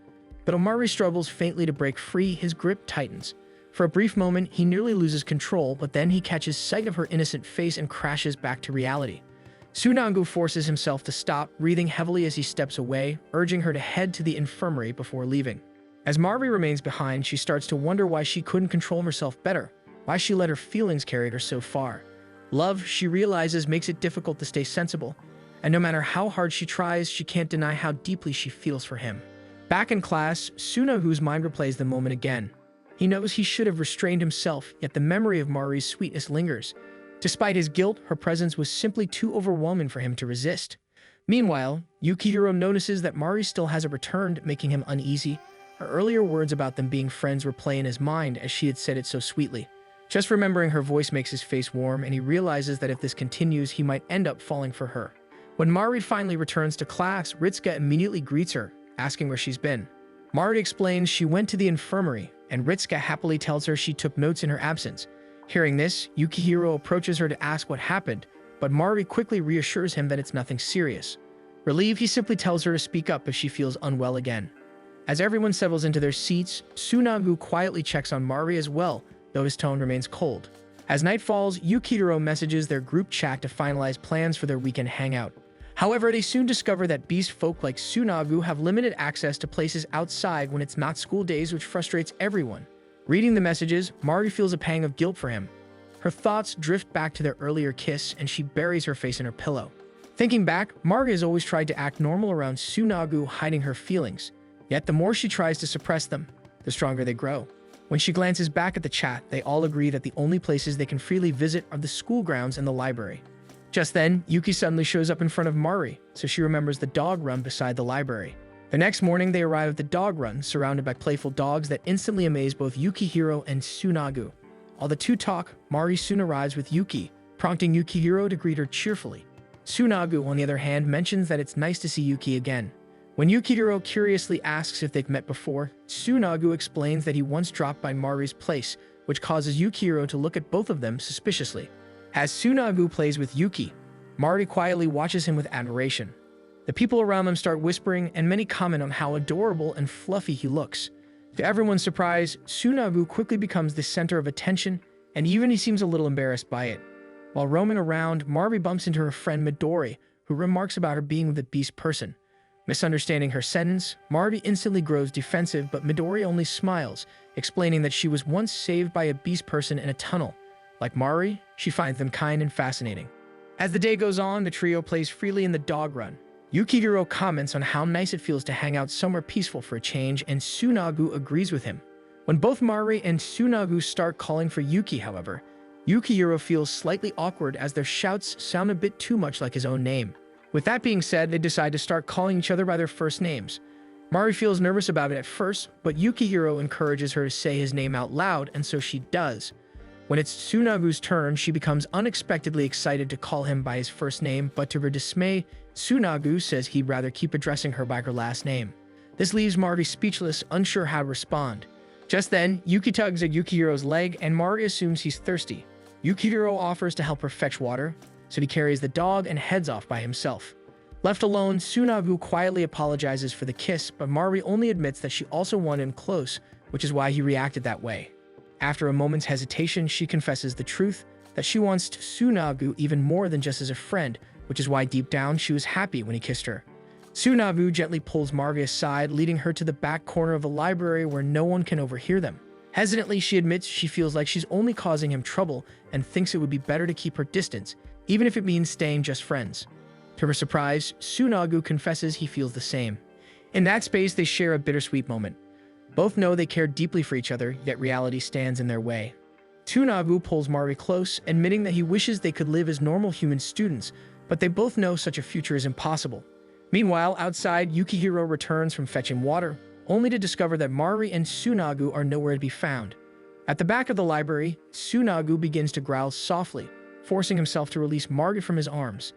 But Mari struggles faintly to break free, his grip tightens. For a brief moment, he nearly loses control, but then he catches sight of her innocent face and crashes back to reality. Tsunagu forces himself to stop, breathing heavily as he steps away, urging her to head to the infirmary before leaving. As Mari remains behind, she starts to wonder why she couldn't control herself better, why she let her feelings carry her so far. Love, she realizes, makes it difficult to stay sensible, and no matter how hard she tries, she can't deny how deeply she feels for him. Back in class, Tsunagu's mind replays the moment again. He knows he should have restrained himself, yet the memory of Mari's sweetness lingers. Despite his guilt, her presence was simply too overwhelming for him to resist. Meanwhile, Yukihiro notices that Mari still hasn't returned, making him uneasy. Her earlier words about them being friends replay in his mind as she had said it so sweetly. Just remembering her voice makes his face warm, and he realizes that if this continues, he might end up falling for her. When Mari finally returns to class, Ritsuka immediately greets her, asking where she's been. Mari explains she went to the infirmary, and Ritsuka happily tells her she took notes in her absence. Hearing this, Yukihiro approaches her to ask what happened, but Mari quickly reassures him that it's nothing serious. Relieved, he simply tells her to speak up if she feels unwell again. As everyone settles into their seats, Tsunagu quietly checks on Mari as well, though his tone remains cold. As night falls, Yukihiro messages their group chat to finalize plans for their weekend hangout. However, they soon discover that beast folk like Tsunagu have limited access to places outside when it's not school days, which frustrates everyone. Reading the messages, Mari feels a pang of guilt for him. Her thoughts drift back to their earlier kiss, and she buries her face in her pillow. Thinking back, Mari has always tried to act normal around Tsunagu, hiding her feelings. Yet the more she tries to suppress them, the stronger they grow. When she glances back at the chat, they all agree that the only places they can freely visit are the school grounds and the library. Just then, Yuki suddenly shows up in front of Mari, so she remembers the dog run beside the library. The next morning, they arrive at the dog run, surrounded by playful dogs that instantly amaze both Yukihiro and Tsunagu. While the two talk, Mari soon arrives with Yuki, prompting Yukihiro to greet her cheerfully. Tsunagu, on the other hand, mentions that it's nice to see Yuki again. When Yukihiro curiously asks if they've met before, Tsunagu explains that he once dropped by Mari's place, which causes Yukihiro to look at both of them suspiciously. As Tsunagu plays with Yuki, Mari quietly watches him with admiration. The people around them start whispering, and many comment on how adorable and fluffy he looks. To everyone's surprise, Tsunagu quickly becomes the center of attention, and even he seems a little embarrassed by it. While roaming around, Mari bumps into her friend Midori, who remarks about her being with a beast person. Misunderstanding her sentence, Mari instantly grows defensive, but Midori only smiles, explaining that she was once saved by a beast person in a tunnel. Like Mari, she finds them kind and fascinating. As the day goes on, the trio plays freely in the dog run. Yukihiro comments on how nice it feels to hang out somewhere peaceful for a change, and Tsunagu agrees with him. When both Mari and Tsunagu start calling for Yuki, however, Yukihiro feels slightly awkward as their shouts sound a bit too much like his own name. With that being said, they decide to start calling each other by their first names. Mari feels nervous about it at first, but Yukihiro encourages her to say his name out loud, and so she does. When it's Tsunagu's turn, she becomes unexpectedly excited to call him by his first name, but to her dismay, Tsunagu says he'd rather keep addressing her by her last name. This leaves Mari speechless, unsure how to respond. Just then, Yuki tugs at Yukihiro's leg, and Mari assumes he's thirsty. Yukihiro offers to help her fetch water, so he carries the dog and heads off by himself. Left alone, Tsunagu quietly apologizes for the kiss, but Mari only admits that she also wanted him close, which is why he reacted that way. After a moment's hesitation, she confesses the truth, that she wants Tsunagu even more than just as a friend, which is why deep down she was happy when he kissed her. Tsunagu gently pulls Mari aside, leading her to the back corner of the library where no one can overhear them. Hesitantly, she admits she feels like she's only causing him trouble and thinks it would be better to keep her distance, even if it means staying just friends. To her surprise, Tsunagu confesses he feels the same. In that space, they share a bittersweet moment. Both know they care deeply for each other, yet reality stands in their way. Tsunagu pulls Mari close, admitting that he wishes they could live as normal human students, but they both know such a future is impossible. Meanwhile, outside, Yukihiro returns from fetching water, only to discover that Mari and Tsunagu are nowhere to be found. At the back of the library, Tsunagu begins to growl softly, forcing himself to release Margit from his arms.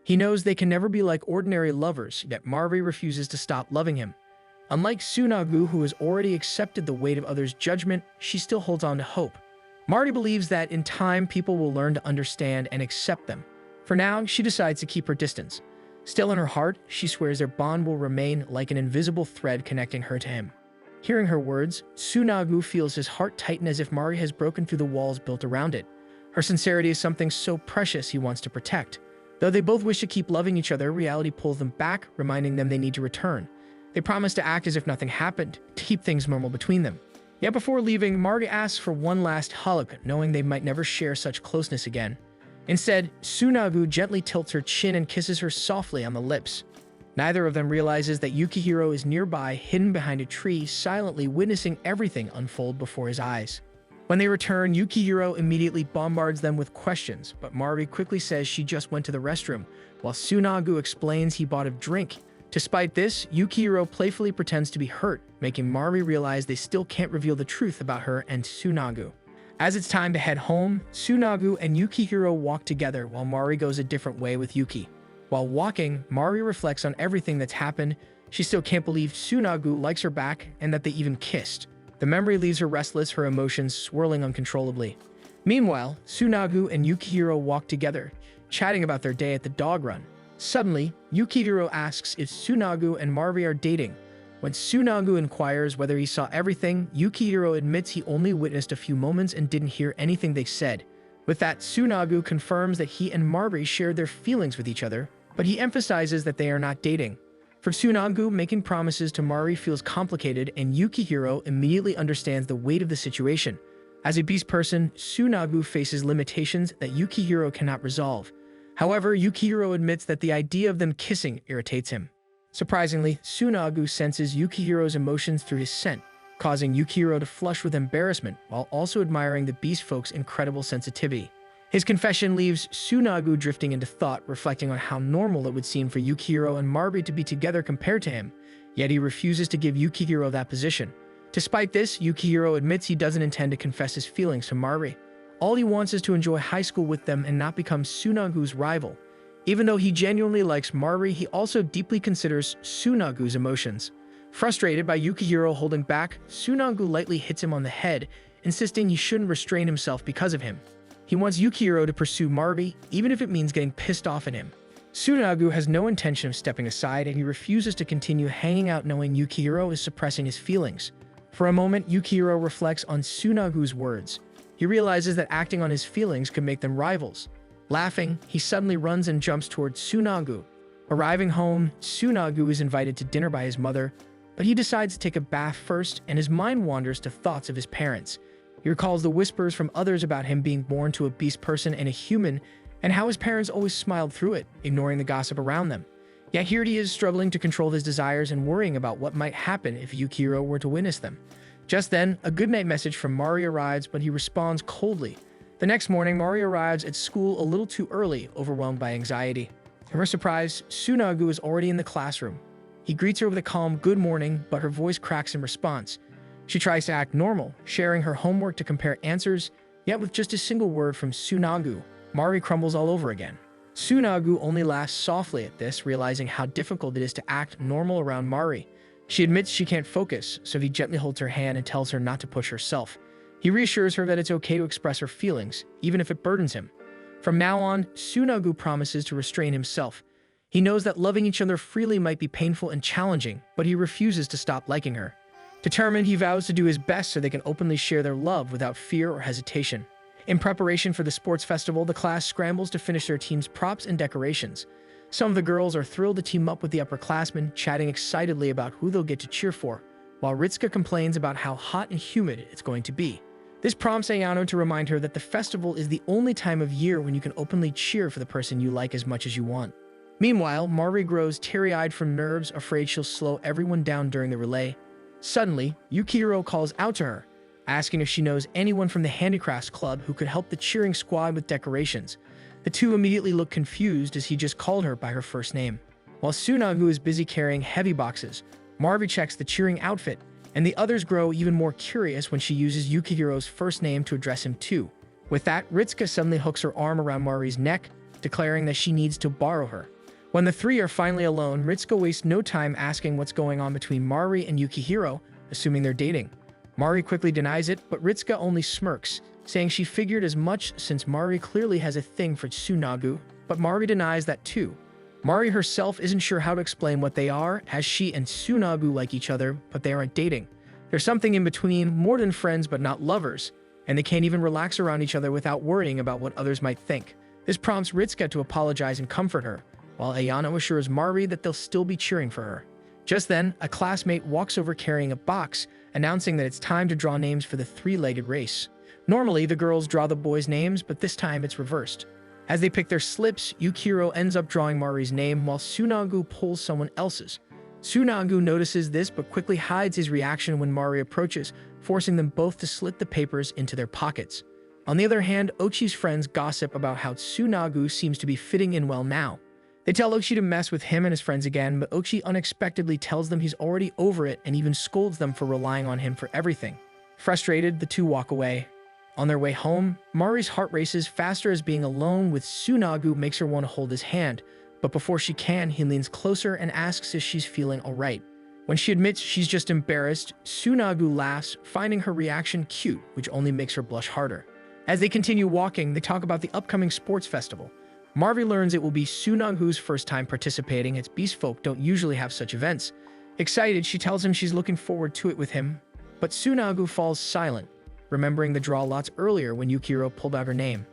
He knows they can never be like ordinary lovers, yet Mari refuses to stop loving him. Unlike Tsunagu, who has already accepted the weight of others' judgment, she still holds on to hope. Mari believes that in time people will learn to understand and accept them. For now, she decides to keep her distance. Still in her heart, she swears their bond will remain like an invisible thread connecting her to him. Hearing her words, Tsunagu feels his heart tighten as if Mari has broken through the walls built around it. Her sincerity is something so precious he wants to protect. Though they both wish to keep loving each other, reality pulls them back, reminding them they need to return. They promise to act as if nothing happened, to keep things normal between them. Yet before leaving, Mari asks for one last hug, knowing they might never share such closeness again. Instead, Tsunagu gently tilts her chin and kisses her softly on the lips. Neither of them realizes that Yukihiro is nearby, hidden behind a tree, silently witnessing everything unfold before his eyes. When they return, Yukihiro immediately bombards them with questions, but Mari quickly says she just went to the restroom, while Tsunagu explains he bought a drink. Despite this, Yukihiro playfully pretends to be hurt, making Mari realize they still can't reveal the truth about her and Tsunagu. As it's time to head home, Tsunagu and Yukihiro walk together while Mari goes a different way with Yuki. While walking, Mari reflects on everything that's happened. She still can't believe Tsunagu likes her back and that they even kissed. The memory leaves her restless, her emotions swirling uncontrollably. Meanwhile, Tsunagu and Yukihiro walk together, chatting about their day at the dog run. Suddenly, Yukihiro asks if Tsunagu and Mari are dating. When Tsunagu inquires whether he saw everything, Yukihiro admits he only witnessed a few moments and didn't hear anything they said. With that, Tsunagu confirms that he and Mari shared their feelings with each other, but he emphasizes that they are not dating. For Tsunagu, making promises to Mari feels complicated, and Yukihiro immediately understands the weight of the situation. As a beast person, Tsunagu faces limitations that Yukihiro cannot resolve. However, Yukihiro admits that the idea of them kissing irritates him. Surprisingly, Tsunagu senses Yukihiro's emotions through his scent, causing Yukihiro to flush with embarrassment while also admiring the beast folk's incredible sensitivity. His confession leaves Tsunagu drifting into thought, reflecting on how normal it would seem for Yukihiro and Mari to be together compared to him, yet he refuses to give Yukihiro that position. Despite this, Yukihiro admits he doesn't intend to confess his feelings to Mari. All he wants is to enjoy high school with them and not become Tsunagu's rival. Even though he genuinely likes Mari, he also deeply considers Tsunagu's emotions. Frustrated by Yukihiro holding back, Tsunagu lightly hits him on the head, insisting he shouldn't restrain himself because of him. He wants Yukihiro to pursue Mari, even if it means getting pissed off at him. Tsunagu has no intention of stepping aside, and he refuses to continue hanging out knowing Yukihiro is suppressing his feelings. For a moment, Yukihiro reflects on Tsunagu's words. He realizes that acting on his feelings could make them rivals. Laughing, he suddenly runs and jumps towards Tsunagu. Arriving home, Tsunagu is invited to dinner by his mother, but he decides to take a bath first, and his mind wanders to thoughts of his parents. He recalls the whispers from others about him being born to a beast person and a human, and how his parents always smiled through it, ignoring the gossip around them. Yet here he is struggling to control his desires and worrying about what might happen if Yukihiro were to witness them. Just then, a goodnight message from Mari arrives, but he responds coldly. The next morning, Mari arrives at school a little too early, overwhelmed by anxiety. To her surprise, Tsunagu is already in the classroom. He greets her with a calm "good morning," but her voice cracks in response. She tries to act normal, sharing her homework to compare answers, yet with just a single word from Tsunagu, Mari crumbles all over again. Tsunagu only laughs softly at this, realizing how difficult it is to act normal around Mari. She admits she can't focus, so he gently holds her hand and tells her not to push herself. He reassures her that it's okay to express her feelings, even if it burdens him. From now on, Tsunagu promises to restrain himself. He knows that loving each other freely might be painful and challenging, but he refuses to stop liking her. Determined, he vows to do his best so they can openly share their love without fear or hesitation. In preparation for the sports festival, the class scrambles to finish their team's props and decorations. Some of the girls are thrilled to team up with the upperclassmen, chatting excitedly about who they'll get to cheer for, while Ritsuka complains about how hot and humid it's going to be. This prompts Ayano to remind her that the festival is the only time of year when you can openly cheer for the person you like as much as you want. Meanwhile, Mari grows teary-eyed from nerves, afraid she'll slow everyone down during the relay. Suddenly, Yukihiro calls out to her, asking if she knows anyone from the Handicrafts Club who could help the cheering squad with decorations. The two immediately look confused as he just called her by her first name. While Tsunagu is busy carrying heavy boxes, Marvi checks the cheering outfit, and the others grow even more curious when she uses Yukihiro's first name to address him too. With that, Ritsuka suddenly hooks her arm around Mari's neck, declaring that she needs to borrow her. When the three are finally alone, Ritsuka wastes no time asking what's going on between Mari and Yukihiro, assuming they're dating. Mari quickly denies it, but Ritsuka only smirks, saying she figured as much since Mari clearly has a thing for Tsunagu, but Mari denies that too. Mari herself isn't sure how to explain what they are, as she and Tsunagu like each other, but they aren't dating. There's something in between, more than friends but not lovers, and they can't even relax around each other without worrying about what others might think. This prompts Ritsuka to apologize and comfort her, while Ayano assures Mari that they'll still be cheering for her. Just then, a classmate walks over carrying a box, announcing that it's time to draw names for the three-legged race. Normally, the girls draw the boys' names, but this time it's reversed. As they pick their slips, Yukihiro ends up drawing Mari's name while Tsunagu pulls someone else's. Tsunagu notices this but quickly hides his reaction when Mari approaches, forcing them both to slit the papers into their pockets. On the other hand, Ochi's friends gossip about how Tsunagu seems to be fitting in well now. They tell Ochi to mess with him and his friends again, but Ochi unexpectedly tells them he's already over it and even scolds them for relying on him for everything. Frustrated, the two walk away. On their way home, Mari's heart races faster as being alone with Tsunagu makes her want to hold his hand, but before she can, he leans closer and asks if she's feeling alright. When she admits she's just embarrassed, Tsunagu laughs, finding her reaction cute, which only makes her blush harder. As they continue walking, they talk about the upcoming sports festival. Marvi learns it will be Tsunagu's first time participating, as beast folk don't usually have such events. Excited, she tells him she's looking forward to it with him, but Tsunagu falls silent, remembering the draw lots earlier when Yukihiro pulled out her name.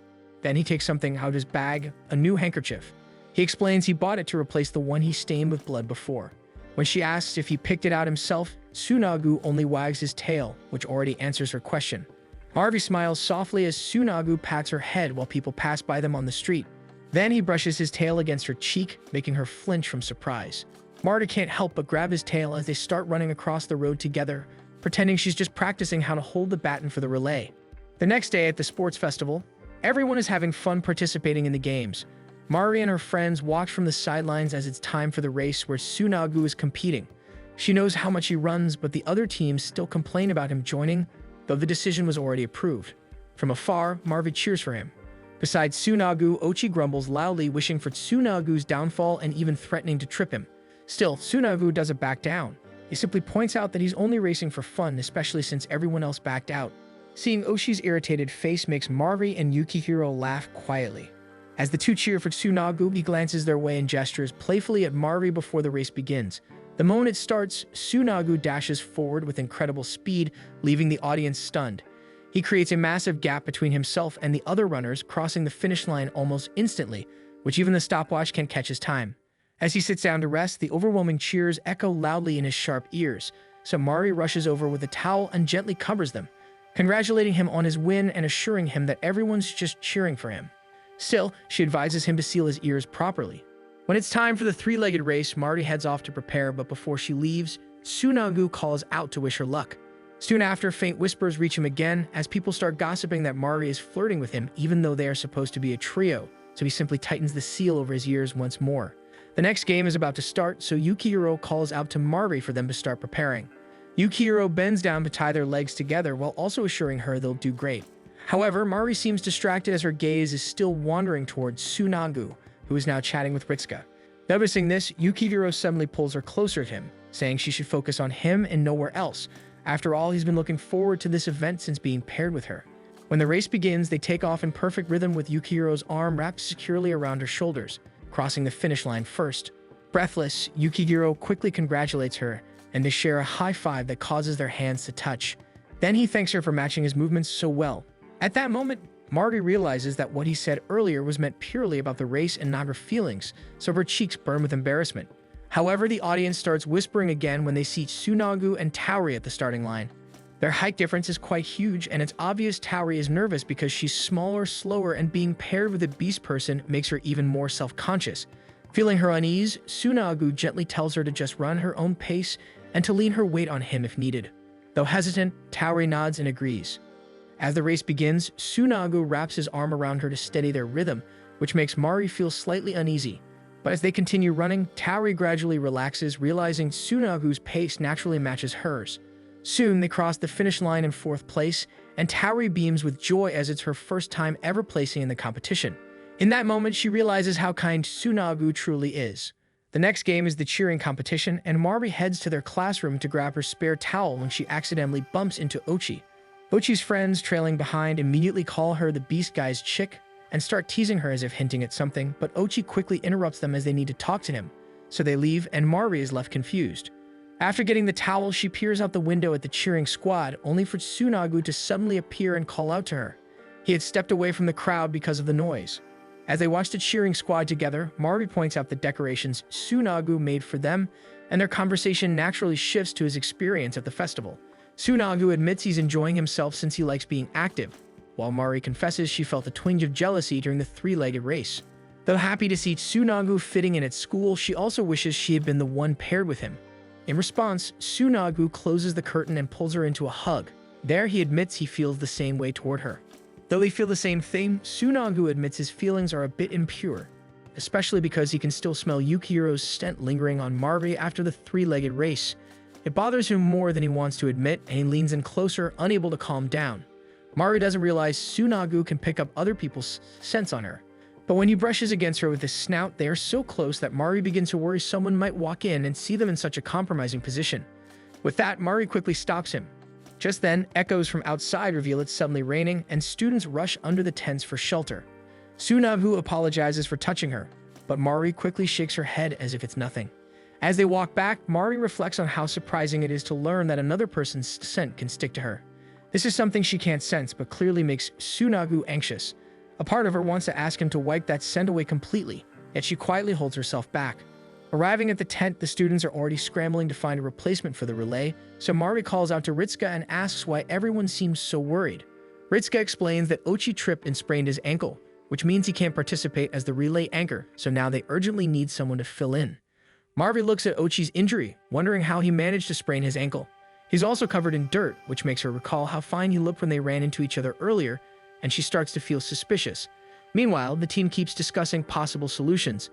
Then he takes something out of his bag, a new handkerchief. He explains he bought it to replace the one he stained with blood before. When she asks if he picked it out himself, Tsunagu only wags his tail, which already answers her question. Marvi smiles softly as Tsunagu pats her head while people pass by them on the street. Then he brushes his tail against her cheek, making her flinch from surprise. Marta can't help but grab his tail as they start running across the road together, pretending she's just practicing how to hold the baton for the relay. The next day at the sports festival, everyone is having fun participating in the games. Mari and her friends watch from the sidelines as it's time for the race where Tsunagu is competing. She knows how much he runs, but the other teams still complain about him joining, though the decision was already approved. From afar, Marvi cheers for him. Besides Tsunagu, Ochi grumbles loudly, wishing for Tsunagu's downfall and even threatening to trip him. Still, Tsunagu doesn't back down. He simply points out that he's only racing for fun, especially since everyone else backed out. Seeing Oshi's irritated face makes Marvi and Yukihiro laugh quietly. As the two cheer for Tsunagu, he glances their way and gestures playfully at Marvi before the race begins. The moment it starts, Tsunagu dashes forward with incredible speed, leaving the audience stunned. He creates a massive gap between himself and the other runners, crossing the finish line almost instantly, which even the stopwatch can't catch his time. As he sits down to rest, the overwhelming cheers echo loudly in his sharp ears, so Mari rushes over with a towel and gently covers them, congratulating him on his win and assuring him that everyone's just cheering for him. Still, she advises him to seal his ears properly. When it's time for the three-legged race, Mari heads off to prepare, but before she leaves, Tsunagu calls out to wish her luck. Soon after, faint whispers reach him again as people start gossiping that Mari is flirting with him even though they are supposed to be a trio, so he simply tightens the seal over his ears once more. The next game is about to start, so Yukihiro calls out to Mari for them to start preparing. Yukihiro bends down to tie their legs together while also assuring her they'll do great. However, Mari seems distracted as her gaze is still wandering towards Tsunagu, who is now chatting with Ritsuka. Noticing this, Yukihiro suddenly pulls her closer to him, saying she should focus on him and nowhere else. After all, he's been looking forward to this event since being paired with her. When the race begins, they take off in perfect rhythm with Yukihiro's arm wrapped securely around her shoulders, crossing the finish line first. Breathless, Yukihiro quickly congratulates her, and they share a high five that causes their hands to touch. Then he thanks her for matching his movements so well. At that moment, Marty realizes that what he said earlier was meant purely about the race and not her feelings, so her cheeks burn with embarrassment. However, the audience starts whispering again when they see Tsunagu and Tauri at the starting line. Their height difference is quite huge, and it's obvious Tauri is nervous because she's smaller, slower, and being paired with a beast person makes her even more self-conscious. Feeling her unease, Tsunagu gently tells her to just run her own pace and to lean her weight on him if needed. Though hesitant, Tauri nods and agrees. As the race begins, Tsunagu wraps his arm around her to steady their rhythm, which makes Mari feel slightly uneasy. But as they continue running, Tauri gradually relaxes, realizing Tsunagu's pace naturally matches hers. Soon, they cross the finish line in 4th place, and Tauri beams with joy as it's her first time ever placing in the competition. In that moment, she realizes how kind Tsunagu truly is. The next game is the cheering competition, and Mari heads to their classroom to grab her spare towel when she accidentally bumps into Ochi. Ochi's friends, trailing behind, immediately call her the Beast Guy's chick and start teasing her as if hinting at something, but Ochi quickly interrupts them as they need to talk to him, so they leave and Mari is left confused. After getting the towel, she peers out the window at the cheering squad, only for Tsunagu to suddenly appear and call out to her. He had stepped away from the crowd because of the noise. As they watch the cheering squad together, Mari points out the decorations Tsunagu made for them, and their conversation naturally shifts to his experience at the festival. Tsunagu admits he's enjoying himself since he likes being active, while Mari confesses she felt a twinge of jealousy during the 3-legged race. Though happy to see Tsunagu fitting in at school, she also wishes she had been the one paired with him. In response, Tsunagu closes the curtain and pulls her into a hug. There, he admits he feels the same way toward her. Though they feel the same thing, Tsunagu admits his feelings are a bit impure, especially because he can still smell Yukihiro's scent lingering on Mari after the 3-legged race. It bothers him more than he wants to admit, and he leans in closer, unable to calm down. Mari doesn't realize Tsunagu can pick up other people's scents on her. But when he brushes against her with his snout, they are so close that Mari begins to worry someone might walk in and see them in such a compromising position. With that, Mari quickly stops him. Just then, echoes from outside reveal it's suddenly raining, and students rush under the tents for shelter. Tsunagu apologizes for touching her, but Mari quickly shakes her head as if it's nothing. As they walk back, Mari reflects on how surprising it is to learn that another person's scent can stick to her. This is something she can't sense, but clearly makes Tsunagu anxious. A part of her wants to ask him to wipe that scent away completely, yet she quietly holds herself back. Arriving at the tent, the students are already scrambling to find a replacement for the relay, so Mari calls out to Ritsuka and asks why everyone seems so worried. Ritsuka explains that Ochi tripped and sprained his ankle, which means he can't participate as the relay anchor, so now they urgently need someone to fill in. Mari looks at Ochi's injury, wondering how he managed to sprain his ankle. He's also covered in dirt, which makes her recall how fine he looked when they ran into each other earlier, and she starts to feel suspicious. Meanwhile, the team keeps discussing possible solutions.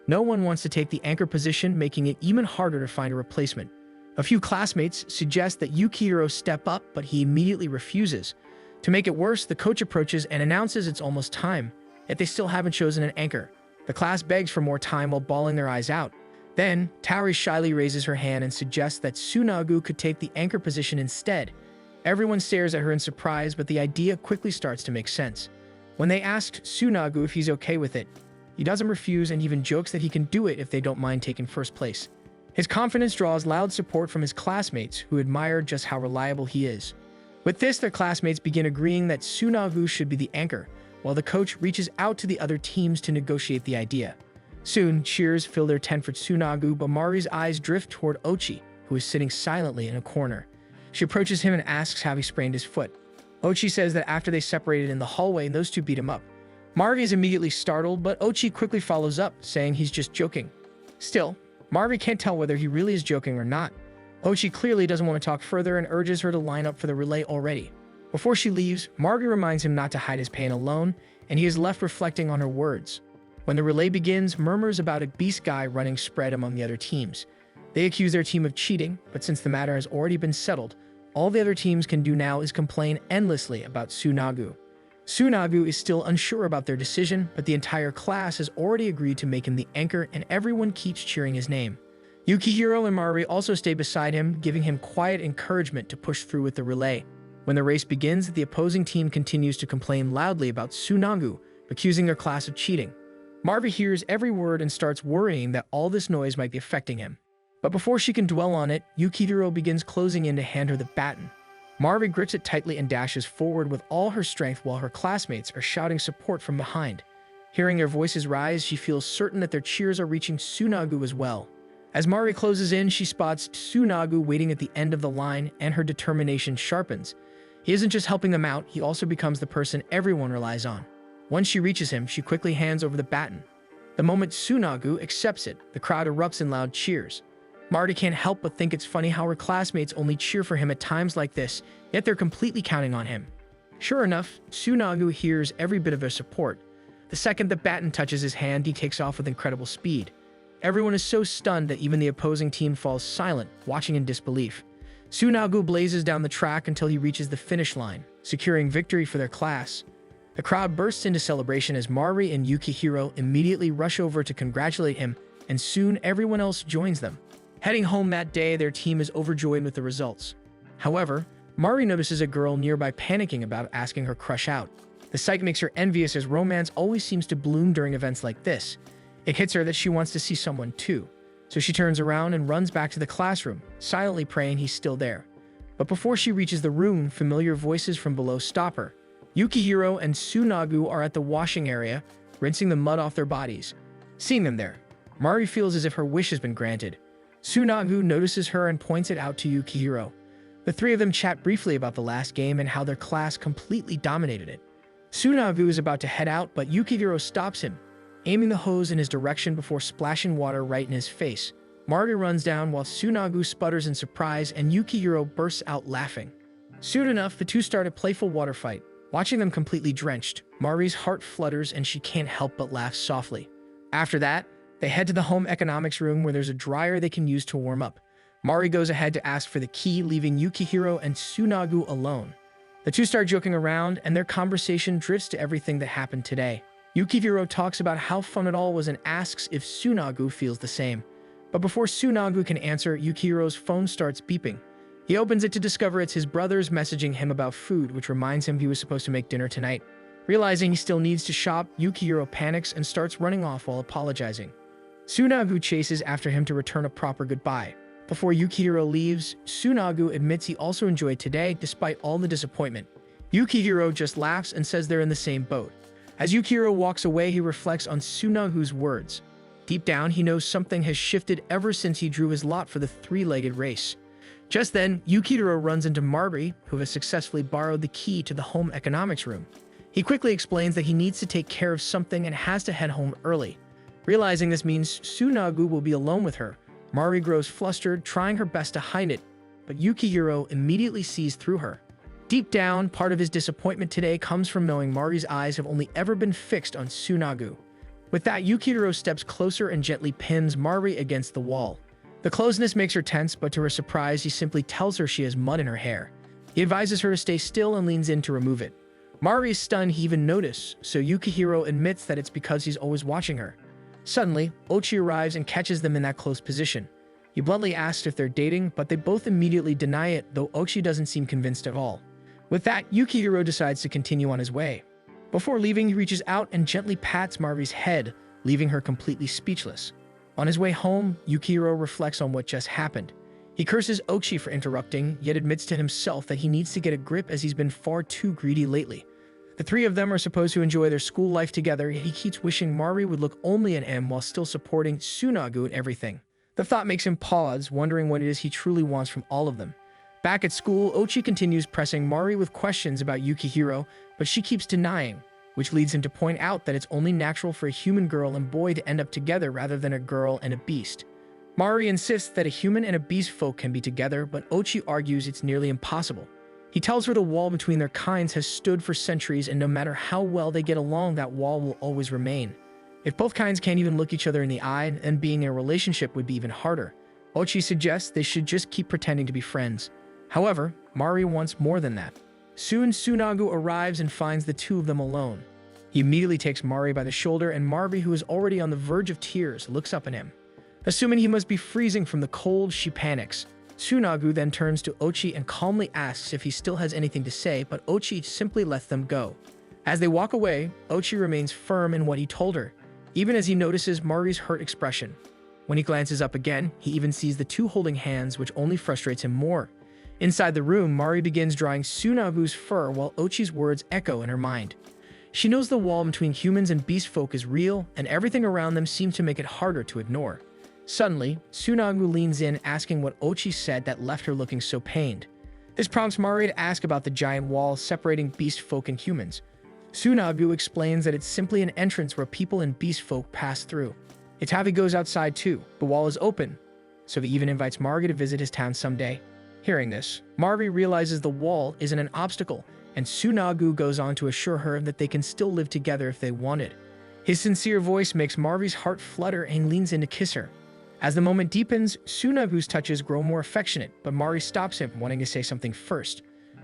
No one wants to take the anchor position, making it even harder to find a replacement. A few classmates suggest that Yukihiro step up, but he immediately refuses. To make it worse, the coach approaches and announces it's almost time, yet they still haven't chosen an anchor. The class begs for more time while bawling their eyes out. Then, Tauri shyly raises her hand and suggests that Tsunagu could take the anchor position instead. Everyone stares at her in surprise, but the idea quickly starts to make sense. When they asked Tsunagu if he's okay with it, he doesn't refuse and even jokes that he can do it if they don't mind taking first place. His confidence draws loud support from his classmates, who admire just how reliable he is. With this, their classmates begin agreeing that Tsunagu should be the anchor, while the coach reaches out to the other teams to negotiate the idea. Soon, cheers fill their tent for Tsunagu, but Mari's eyes drift toward Ochi, who is sitting silently in a corner. She approaches him and asks how he sprained his foot. Ochi says that after they separated in the hallway, those two beat him up. Mari is immediately startled, but Ochi quickly follows up, saying he's just joking. Still, Mari can't tell whether he really is joking or not. Ochi clearly doesn't want to talk further and urges her to line up for the relay already. Before she leaves, Mari reminds him not to hide his pain alone, and he is left reflecting on her words. When the relay begins, murmurs about a beast guy running spread among the other teams. They accuse their team of cheating, but since the matter has already been settled, all the other teams can do now is complain endlessly about Tsunagu. Tsunagu is still unsure about their decision, but the entire class has already agreed to make him the anchor, and everyone keeps cheering his name. Yukihiro and Mari also stay beside him, giving him quiet encouragement to push through with the relay. When the race begins, the opposing team continues to complain loudly about Tsunagu, accusing their class of cheating. Mari hears every word and starts worrying that all this noise might be affecting him. But before she can dwell on it, Yukihiro begins closing in to hand her the baton. Mari grips it tightly and dashes forward with all her strength while her classmates are shouting support from behind. Hearing their voices rise, she feels certain that their cheers are reaching Tsunagu as well. As Mari closes in, she spots Tsunagu waiting at the end of the line, and her determination sharpens. He isn't just helping them out, he also becomes the person everyone relies on. Once she reaches him, she quickly hands over the baton. The moment Tsunagu accepts it, the crowd erupts in loud cheers. Mari can't help but think it's funny how her classmates only cheer for him at times like this, yet they're completely counting on him. Sure enough, Tsunagu hears every bit of their support. The second the baton touches his hand, he takes off with incredible speed. Everyone is so stunned that even the opposing team falls silent, watching in disbelief. Tsunagu blazes down the track until he reaches the finish line, securing victory for their class. The crowd bursts into celebration as Mari and Yukihiro immediately rush over to congratulate him, and soon everyone else joins them. Heading home that day, their team is overjoyed with the results. However, Mari notices a girl nearby panicking about asking her crush out. The sight makes her envious as romance always seems to bloom during events like this. It hits her that she wants to see someone too. So she turns around and runs back to the classroom, silently praying he's still there. But before she reaches the room, familiar voices from below stop her. Yukihiro and Tsunagu are at the washing area, rinsing the mud off their bodies. Seeing them there, Mari feels as if her wish has been granted. Tsunagu notices her and points it out to Yukihiro. The three of them chat briefly about the last game and how their class completely dominated it. Tsunagu is about to head out, but Yukihiro stops him, aiming the hose in his direction before splashing water right in his face. Mari runs down while Tsunagu sputters in surprise and Yukihiro bursts out laughing. Soon enough, the two start a playful water fight. Watching them completely drenched, Mari's heart flutters and she can't help but laugh softly. After that, they head to the home economics room where there's a dryer they can use to warm up. Mari goes ahead to ask for the key, leaving Yukihiro and Tsunagu alone. The two start joking around and their conversation drifts to everything that happened today. Yukihiro talks about how fun it all was and asks if Tsunagu feels the same. But before Tsunagu can answer, Yukihiro's phone starts beeping. He opens it to discover it's his brothers messaging him about food, which reminds him he was supposed to make dinner tonight. Realizing he still needs to shop, Yukihiro panics and starts running off while apologizing. Tsunagu chases after him to return a proper goodbye. Before Yukihiro leaves, Tsunagu admits he also enjoyed today despite all the disappointment. Yukihiro just laughs and says they're in the same boat. As Yukihiro walks away, he reflects on Tsunagu's words. Deep down, he knows something has shifted ever since he drew his lot for the three-legged race. Just then, Yukihiro runs into Mari, who has successfully borrowed the key to the home economics room. He quickly explains that he needs to take care of something and has to head home early. Realizing this means Tsunagu will be alone with her, Mari grows flustered, trying her best to hide it, but Yukihiro immediately sees through her. Deep down, part of his disappointment today comes from knowing Mari's eyes have only ever been fixed on Tsunagu. With that, Yukihiro steps closer and gently pins Mari against the wall. The closeness makes her tense, but to her surprise, he simply tells her she has mud in her hair. He advises her to stay still and leans in to remove it. Mari is stunned he even noticed, so Yukihiro admits that it's because he's always watching her. Suddenly, Ochi arrives and catches them in that close position. He bluntly asks if they're dating, but they both immediately deny it, though Ochi doesn't seem convinced at all. With that, Yukihiro decides to continue on his way. Before leaving, he reaches out and gently pats Mari's head, leaving her completely speechless. On his way home, Yukihiro reflects on what just happened. He curses Ochi for interrupting, yet admits to himself that he needs to get a grip as he's been far too greedy lately. The three of them are supposed to enjoy their school life together, yet he keeps wishing Mari would look only at him while still supporting Tsunagu in everything. The thought makes him pause, wondering what it is he truly wants from all of them. Back at school, Ochi continues pressing Mari with questions about Yukihiro, but she keeps denying, which leads him to point out that it's only natural for a human girl and boy to end up together rather than a girl and a beast. Mari insists that a human and a beast folk can be together, but Ochi argues it's nearly impossible. He tells her the wall between their kinds has stood for centuries, and no matter how well they get along, that wall will always remain. If both kinds can't even look each other in the eye, then being in a relationship would be even harder. Ochi suggests they should just keep pretending to be friends. However, Mari wants more than that. Soon, Tsunagu arrives and finds the two of them alone. He immediately takes Mari by the shoulder, and Mari, who is already on the verge of tears, looks up at him. Assuming he must be freezing from the cold, she panics. Tsunagu then turns to Ochi and calmly asks if he still has anything to say, but Ochi simply lets them go. As they walk away, Ochi remains firm in what he told her, even as he notices Mari's hurt expression. When he glances up again, he even sees the two holding hands, which only frustrates him more. Inside the room, Mari begins drawing Tsunagu's fur while Ochi's words echo in her mind. She knows the wall between humans and beast folk is real, and everything around them seems to make it harder to ignore. Suddenly, Tsunagu leans in, asking what Ochi said that left her looking so pained. This prompts Mari to ask about the giant wall separating beast folk and humans. Tsunagu explains that it's simply an entrance where people and beast folk pass through. Itabi goes outside too. The wall is open, so he even invites Mari to visit his town someday. Hearing this, Mari realizes the wall isn't an obstacle, and Tsunagu goes on to assure her that they can still live together if they wanted. His sincere voice makes Marvi's heart flutter and leans in to kiss her. As the moment deepens, Tsunagu's touches grow more affectionate, but Mari stops him, wanting to say something first.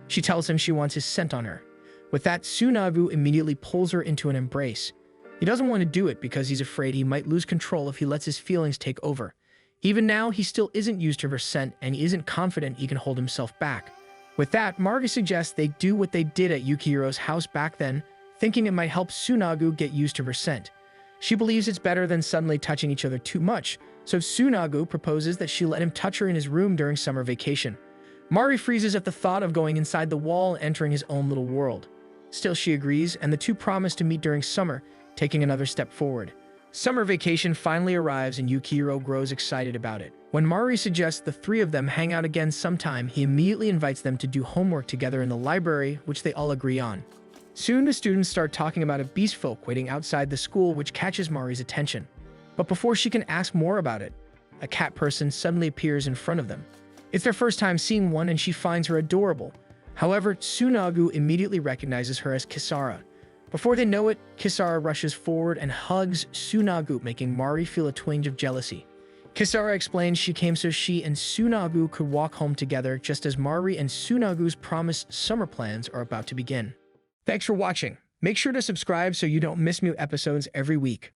She tells him she wants his scent on her. With that, Tsunagu immediately pulls her into an embrace. He doesn't want to do it because he's afraid he might lose control if he lets his feelings take over. Even now, he still isn't used to her scent, and he isn't confident he can hold himself back. With that, Mari suggests they do what they did at Yukihiro's house back then, thinking it might help Tsunagu get used to her scent. She believes it's better than suddenly touching each other too much, so Tsunagu proposes that she let him touch her in his room during summer vacation. Mari freezes at the thought of going inside the wall and entering his own little world. Still, she agrees, and the two promise to meet during summer, taking another step forward. Summer vacation finally arrives and Yukihiro grows excited about it. When Mari suggests the three of them hang out again sometime, he immediately invites them to do homework together in the library, which they all agree on. Soon, the students start talking about a beast folk waiting outside the school, which catches Mari's attention. But before she can ask more about it, a cat person suddenly appears in front of them. It's their first time seeing one and she finds her adorable. However, Tsunagu immediately recognizes her as Kisara. Before they know it, Kisara rushes forward and hugs Tsunagu, making Mari feel a twinge of jealousy. Kisara explains she came so she and Tsunagu could walk home together, just as Mari and Tsunagu's promised summer plans are about to begin. Thanks for watching. Make sure to subscribe so you don't miss new episodes every week.